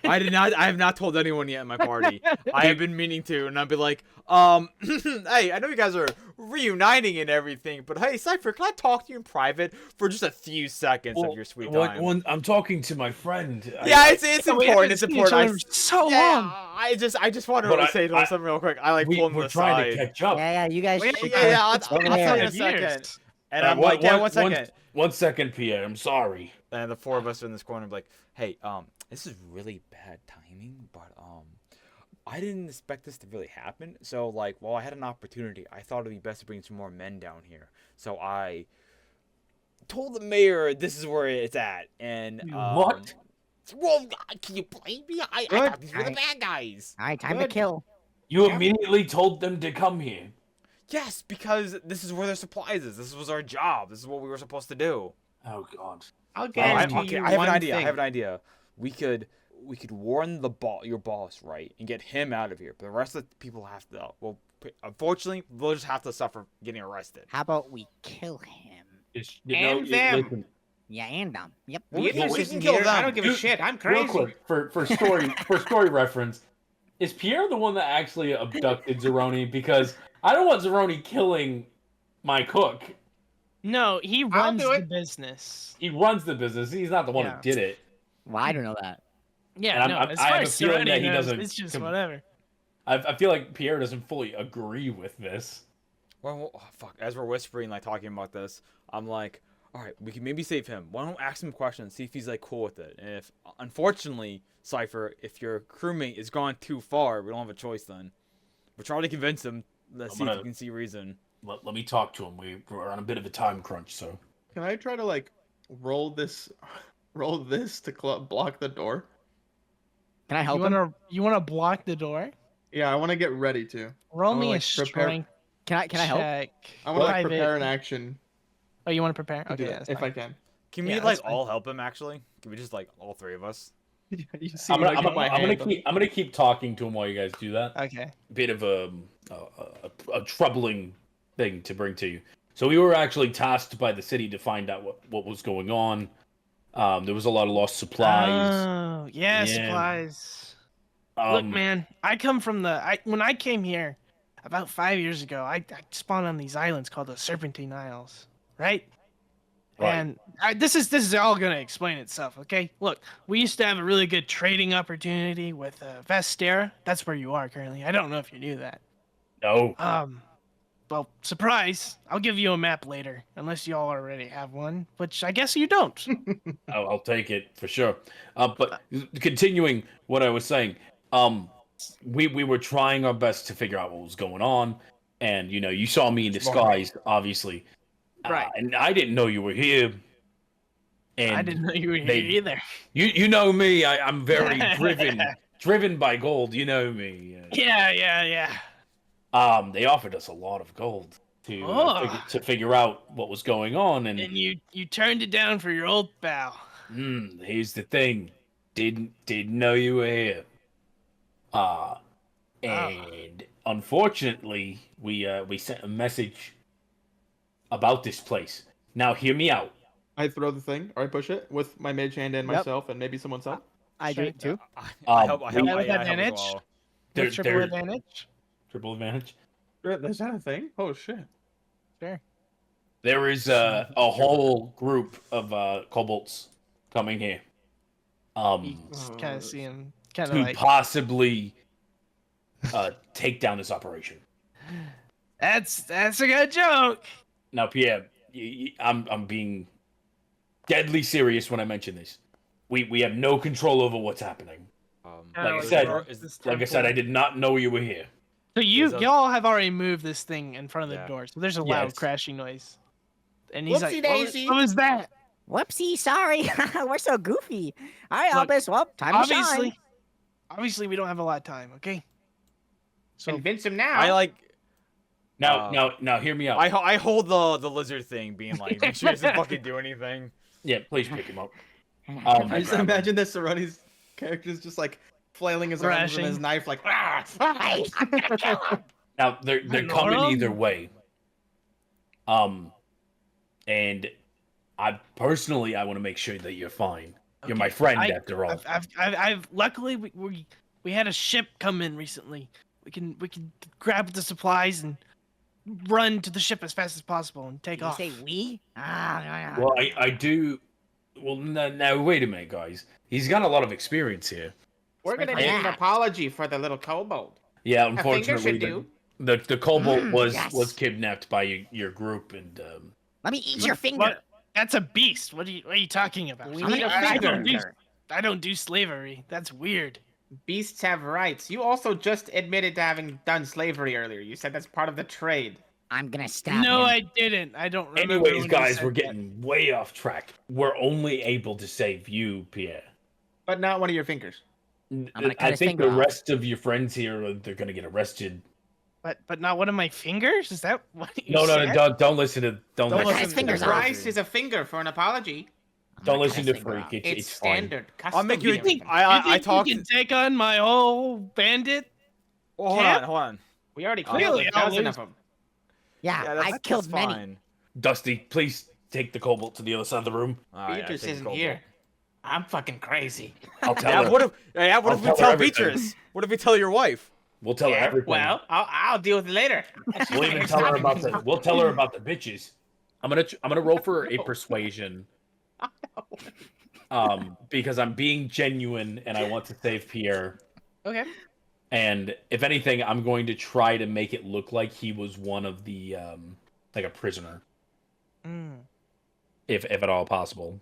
I did not. I have not told anyone yet in my party. I have been meaning to, and I'd be like, hey, I know you guys are reuniting and everything, but hey, Cypher, can I talk to you in private for just a few seconds of your sweet time? When I'm talking to my friend. Yeah, it's We haven't important. It's seen each important. other for so long. I just wanted But to say something real quick. I like pulled him We're to the trying to side. catch up. Yeah, you guys. Yeah, should I'll go over tell you there. in a second. And I'm like, yeah, one second. 1 second, Pierre. I'm sorry. And the four of us are in this corner, like, hey, this is really bad timing, but I didn't expect this to really happen. So like, while I had an opportunity, I thought it'd be best to bring some more men down here. So I told the mayor this is where it's at, and What? Well, can you blame me? I thought these were the Alright. bad guys. All right, time to Good. kill. You immediately told them to come here. Yes, because this is where their supplies is. This was our job. This is what we were supposed to do. Oh God. I'll I guarantee you have an one idea. I thing. have an idea. We could warn your boss, right, and get him out of here. But the rest of the people have to. Well, unfortunately, they'll just have to suffer getting arrested. How about we kill him? And them. Listen, Yeah, and them. Yep. We can Listen kill here, I them. don't give a Dude, shit. I'm real crazy. quick for story reference, is Pierre the one that actually abducted Saroney? Because I don't want Saroney killing my cook. No, he runs do the it. business. He runs the business. He's not the one Yeah. who did it. Well, I don't know that. Yeah, And no. I'm- As I far have a as feeling that Saroney he knows, doesn't it's just com- whatever. I feel like Pierre doesn't fully agree with this. Well, oh, fuck. As we're whispering, like talking about this, I'm like, all right, we can maybe save him. Why don't we ask him questions, see if he's like cool with it? And if, unfortunately, Cypher, if your crewmate is gone too far, we don't have a choice. Then we're trying to convince him. Let's see if gonna- we can see reason. Let me talk to him. We're on a bit of a time crunch, so. Can I try to like roll this to block the door? Can I help You him? wanna block the door? Yeah, I want to get ready to. Roll wanna, me a like, prepare- strength Can I help? check. I want to like, Private. prepare an action. Oh, you want to prepare? To Okay, do yeah, that, that's if fine. I can. Can Yeah, we that's like fine. all help him? Actually, can we just like all three of us? You see, I'm like, gonna, my I'm hand. gonna keep talking to him while you guys do that. Okay. Bit of a troubling thing to bring to you. So we were actually tasked by the city to find out what was going on. There was a lot of lost supplies. Oh, yeah, Yeah. supplies. Look, Um, man, I come from when I came here about 5 years ago, I spawned on these islands called the Serpentine Isles, right? Right. And this is all gonna explain itself, okay? Look, we used to have a really good trading opportunity with Vestera. That's where you are currently. I don't know if you knew that. no. Well, surprise! I'll give you a map later, unless y'all already have one, which I guess you don't. I'll take it for sure. But continuing what I was saying, we were trying our best to figure out what was going on, and you saw me in disguise, obviously, Right. and I didn't know you were here. And I didn't know you were here they- either. You know me. I'm very driven by gold. You know me. Yeah. They offered us a lot of gold to Oh. figure out what was going on, and And you turned it down for your old pal. here's the thing, didn't know you were here. And unfortunately, we sent a message about this place. Now, hear me out. I throw the thing, or I push it with my mage hand and Yep. myself, and maybe someone else. I do it too. I help. with I help as advantage? well. There- With triple there- advantage? Triple advantage. Is that a thing? Oh shit! Sure. There is a whole group of kobolds coming here. You just kind of see him, kind of To like. possibly take down this operation. That's a good joke. Now, Pierre, I'm being deadly serious when I mention this. We have no control over what's happening. Kinda Like I said, this Like I said, I temple. did not know you were here. So There's a- y'all have already moved this thing in front of the Yeah. door, so there's a loud Yes. crashing noise. And he's Whoopsie like, daisy. what was that? Whoopsie, sorry. We're so goofy. All right, Look, Albus. Well, time to shine. Obviously, we don't have a lot of time, okay? So Convince him now. I like. Now, hear me out. I hold the lizard thing, being like, make sure he doesn't fucking do anything. Yeah, please pick him up. I just grab him. imagine that Saroney's character is just like flailing his arms Thrashing. and his knife, like ah. Now they're coming either way. And I personally want to make sure that you're fine. You're my friend after all. I've luckily we had a ship come in recently. We can grab the supplies and run to the ship as fast as possible and take You off. say we? Ah. Well, I do. Well, now wait a minute, guys. He's got a lot of experience here. We're gonna Yeah. need an apology for the little kobold. Yeah, finger unfortunately, should do. the kobold was yes. kidnapped by your group, and Let me eat your finger. What? That's a beast. What are you talking about? We I'm need gonna a eat your finger. finger. I don't do slavery. That's weird. Beasts have rights. You also just admitted to having done slavery earlier. You said that's part of the trade. I'm gonna stab No, him. I didn't. I don't remember. anyways, when you guys, said we're that. getting way off track. We're only able to save you, Pierre. But not one of your fingers. gonna cut I his think finger the off. rest of your friends here, they're gonna get arrested. But not one of my fingers. Is that what you No, said? don't listen to Don't listen cut his to fingers Freak. off. Price is a finger for an apology. I'm Don't gonna listen cut to his finger Freak. off. It's It's fine. standard. I'll make you. custom finger. I You talked. think you can take on my whole bandit? Oh, hold Camp? on, hold on. We already killed Clearly, a I'll dozen lose. of them. Yeah, That's I've killed many. fine. Dusty, please take the kobold to the other side of the room. All right, I Beatrice take isn't Kobold. here. I'm fucking crazy. I'll tell Yeah, her. what if? Yeah, what I'll if we tell her tell everything. Beatrice? What if we tell your wife? We'll tell her everything. Well, I'll deal with it later. We'll even tell her about the. We'll tell her about the bitches. I'm gonna roll for a persuasion. Because I'm being genuine and I want to save Pierre. Okay. And if anything, I'm going to try to make it look like he was one of the like a prisoner, if at all possible.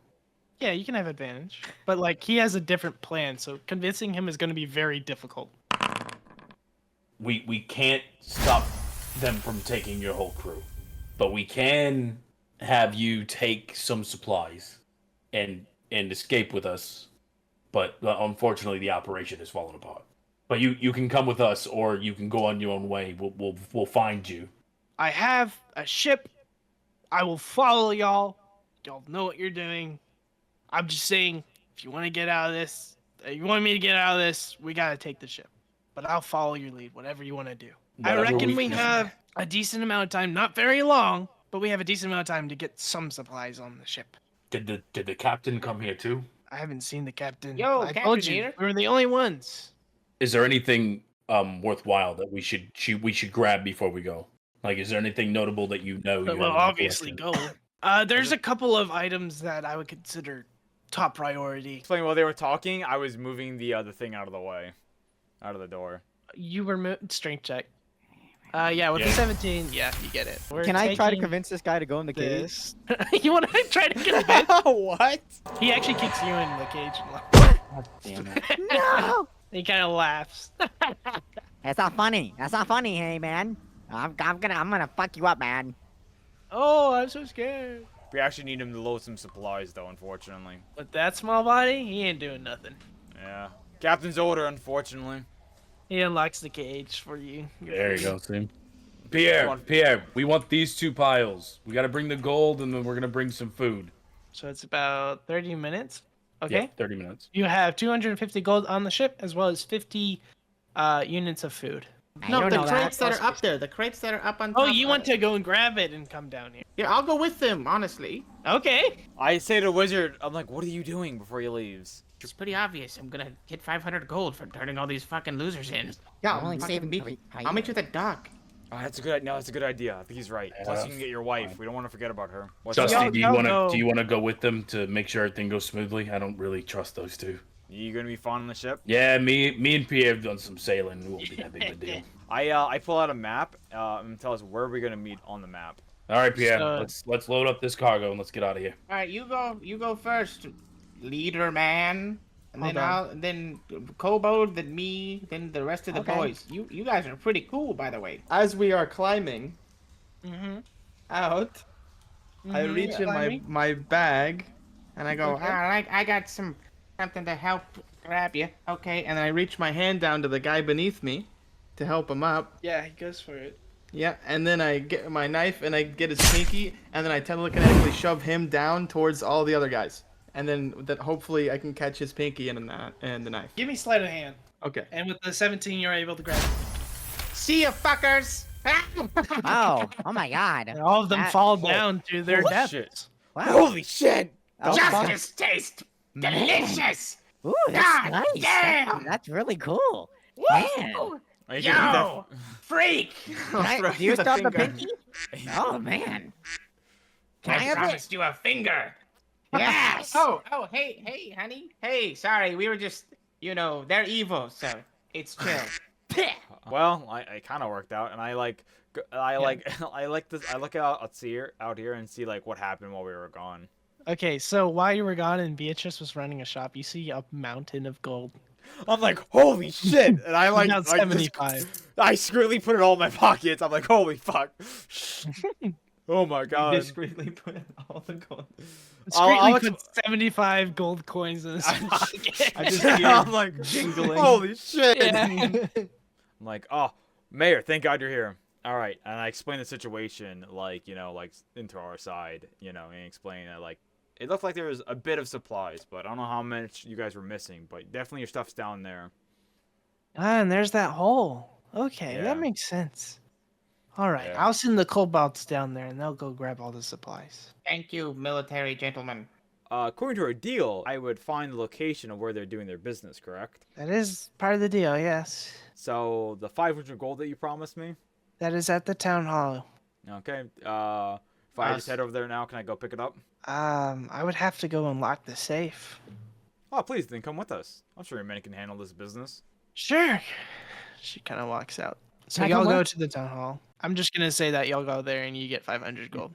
Yeah, you can have advantage, but like he has a different plan, so convincing him is going to be very difficult. We can't stop them from taking your whole crew, but we can have you take some supplies and escape with us. But unfortunately, the operation has fallen apart. But you can come with us, or you can go on your own way. We'll find you. I have a ship. I will follow y'all. Y'all know what you're doing. I'm just saying, if you want to get out of this, you want me to get out of this, we gotta take the ship. But I'll follow your lead, whatever you want to do. I Whatever reckon we can- have a decent amount of time, not very long, but we have a decent amount of time to get some supplies on the ship. Did the captain come here too? I haven't seen the captain. Yo, I Captain told you, here. we were the only ones. Is there anything worthwhile that we should grab before we go? Like, is there anything notable that you know? Well, obviously gold. There's a couple of items that I would consider top priority. Explain while they were talking, I was moving the thing out of the way, out of the door. You were strength check. Yeah, with the 17, yeah, you get it. We're Can I try to taking convince this guy to go in the cage? this. You want to try to convince? What? He actually kicks you in the cage. God damn it. No! He kind of laughs. That's not funny. That's not funny, hey man. I'm gonna fuck you up, man. Oh, I'm so scared. We actually need him to load some supplies, though, unfortunately. With that small body, he ain't doing nothing. Yeah. Captain's order, unfortunately. He unlocks the cage for you. There you go, see. Pierre, we want these 2 piles. We got to bring the gold, and then we're gonna bring some food. So it's about 30 minutes. Okay. Yeah, 30 minutes. You have 250 gold on the ship, as well as 50 units of food. I No, don't the know crates that. that are up there. The crates that are up on top. Oh, you want to go and grab it and come down here? Yeah, I'll go with them, honestly. Okay. I say to the wizard, I'm like, what are you doing before he leaves? It's pretty obvious. I'm gonna get 500 gold for turning all these fucking losers in. Yeah, I'll I'm only fucking saving meet- 3. I'll meet you at the dock. Oh, that's a good. No, that's a good idea. I think he's right. Plus, you can get your wife. We don't want to forget about her. What's Dusty, up? do you y'all want to go. do you want to go with them to make sure everything goes smoothly? I don't really trust those 2. You gonna be fun on the ship? Yeah, me and Pierre have done some sailing. It won't be that big of a deal. I pull out a map and tell us where we're gonna meet on the map. All right, Pierre, So- let's load up this cargo and let's get out of here. All right, you go first, leader man. And Hold then then Kobold, then me, then the rest of the Okay. boys. You guys are pretty cool, by the way. As we are climbing Mm-hmm. out, I Mhm, reach in climbing. my bag, and I go, All right, I got something to help grab you. Okay, and then I reach my hand down to the guy beneath me to help him up. Yeah, he goes for it. Yeah, and then I get my knife and I get his pinky, and then I telekinetically shove him down towards all the other guys. And then that hopefully I can catch his pinky and the knife. Give me sleight of hand. Okay. And with the 17, you're able to grab it. See ya, fuckers. Oh my god. And all of them That- fall down to their Holy deaths. shit. Wow. Holy shit! Oh, fuck. Justice tastes delicious. Ooh, that's God nice. damn. That's really cool. Man. Are you gonna Yo, freak. Do you still have the pinky? Oh man. Can I I have it? promised you a finger. Yes. Oh, hey, honey. Hey, sorry, we were just, they're evil, so it's chill. Well, I kind of worked out, and I like this. I look out here and see like what happened while we were gone. Okay, so while you were gone and Beatrice was running a shop, you see a mountain of gold. I'm like, holy shit! And I like, About 75. I secretly put it all in my pockets. I'm like, holy fuck! Oh my god! Discreetly put all the gold. Discreetly I'll put 75 gold coins in his pocket. I just hear I'm like, jingling. holy shit! Yeah. I'm like, oh, Mayor, thank God you're here. All right, and I explain the situation, like into our side, and explain that like it looked like there was a bit of supplies, but I don't know how much you guys were missing, but definitely your stuff's down there. Ah, and there's that hole. Okay, Yeah. that makes sense. All right, Yeah. I'll send the kobolds down there and they'll go grab all the supplies. Thank you, military gentlemen. According to our deal, I would find the location of where they're doing their business, correct? That is part of the deal, yes. So the 500 gold that you promised me. That is at the town hall. Okay. If I just head over there now, can I go pick it up? I would have to go unlock the safe. Oh, please, then come with us. I'm sure your men can handle this business. Sure. She kind of walks out. So Can I y'all come go with? to the town hall. I'm just gonna say that y'all go there and you get 500 gold.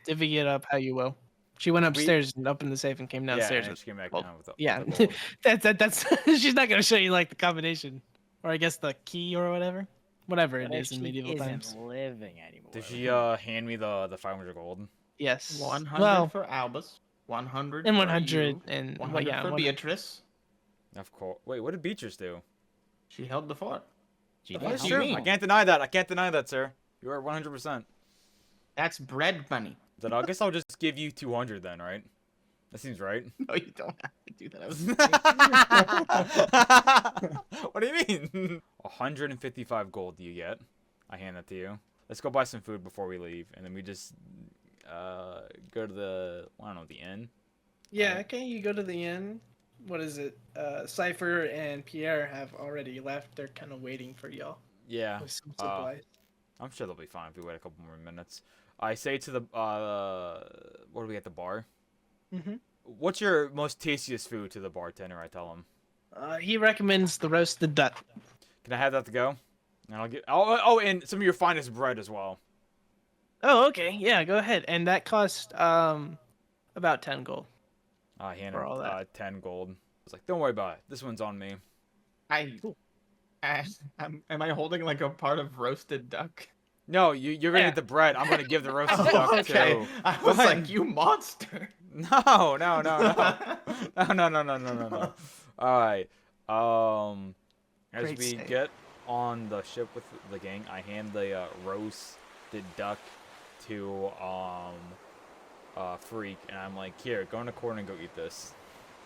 Divvy it up how you will. She went upstairs and opened the safe and came downstairs. Yeah, and with she came back gold. down with the, Yeah, with the gold. that's she's not gonna show you like the combination, or I guess the key or whatever it What if is in she medieval isn't times. living anymore? Did she hand me the 500 gold? Yes. 100 Well, for Albus. 100 and for 100 you, and 100 yeah, for 100. Beatrice. Of course. Wait, what did Beatrice do? She held the fort. She The did. fuck That's do you true. mean? I can't deny that. I can't deny that, sir. You are 100%. That's bread money. Then I guess I'll just give you 200 then, right? That seems right. No, you don't have to do that. I was What do you mean? 155 gold do you get? I hand that to you. Let's go buy some food before we leave, and then we just go to the, I don't know, the inn. Yeah, okay, you go to the inn. What is it? Cypher and Pierre have already left. They're kind of waiting for y'all Yeah. with some supplies. I'm sure they'll be fine if we wait a couple more minutes. I say to the what do we at the bar? Hmm. What's your most tastiest food to the bartender? I tell him. He recommends the roasted duck. Can I have that to go? And I'll get. Oh, and some of your finest bread as well. Oh, okay. Yeah, go ahead. And that cost about 10 gold. I hand For all him that. 10 gold. I was like, don't worry about it. This one's on me. Am I holding like a part of roasted duck? No, you're gonna Yeah. get the bread. I'm gonna give the roasted Oh, duck okay. too. I was Go like, ahead. you monster. No. No. All right. As Great we steak. get on the ship with the gang, I hand the roasted duck to Freak, and I'm like, here, go in the corner and go eat this.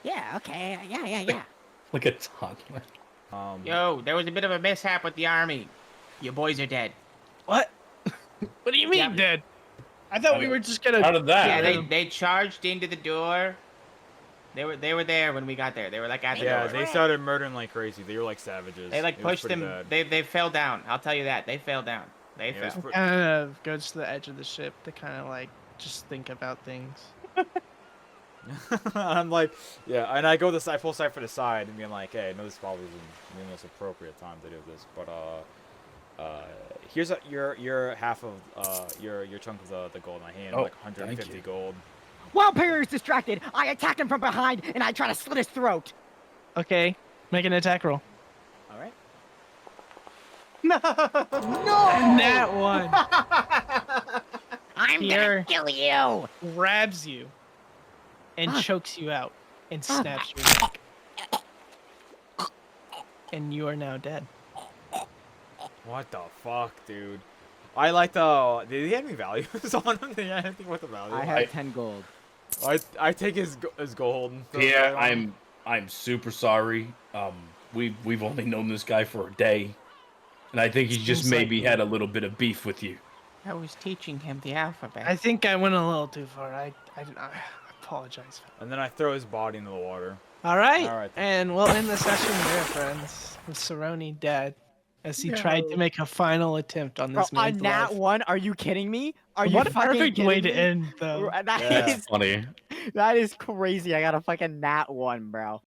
Yeah, okay. Yeah. Like a toddler. Yo, there was a bit of a mishap with the army. Your boys are dead. What? What do you mean, Yeah. dead? I thought we were just gonna. How did that? Yeah, happen? they charged into the door. They were there when we got there. They were like at the Yeah, door. they started murdering like crazy. They were like savages. They like It was pushed pretty them. bad. They fell down. I'll tell you that. They fell down. They Yeah, it was fell. pre- Kind of goes to the edge of the ship to kind of like just think about things. I'm like, yeah, and I go the full Cypher to the side and being like, hey, I know this probably isn't the most appropriate time to do this, but here's your half of your chunk of the gold. I hand Oh, like 150 thank you. gold. While Perry is distracted, I attack him from behind and I try to slit his throat. Okay, make an attack roll. All right. And that one I'm Pierre. gonna kill you. grabs you and chokes you out and snaps your neck. And you are now dead. What the fuck, dude? I like the. Did he have any values on him? Did he have anything worth of value? I have 10 gold. I take his gold. And throw Yeah, it on him. I'm super sorry. We've only known this guy for a day, and I think he just Seems like maybe you. had a little bit of beef with you. I was teaching him the alphabet. I think I went a little too far. I apologize. And then I throw his body into the water. All right. All right. And we'll end the session there, friends, with Saroney dead as he tried to make a final attempt on Bro, this on man's that life. one, are you kidding me? Are you What a fucking perfect kidding way to me? end, though. That Yeah. is Funny. that is crazy. I got a fucking nat one, bro.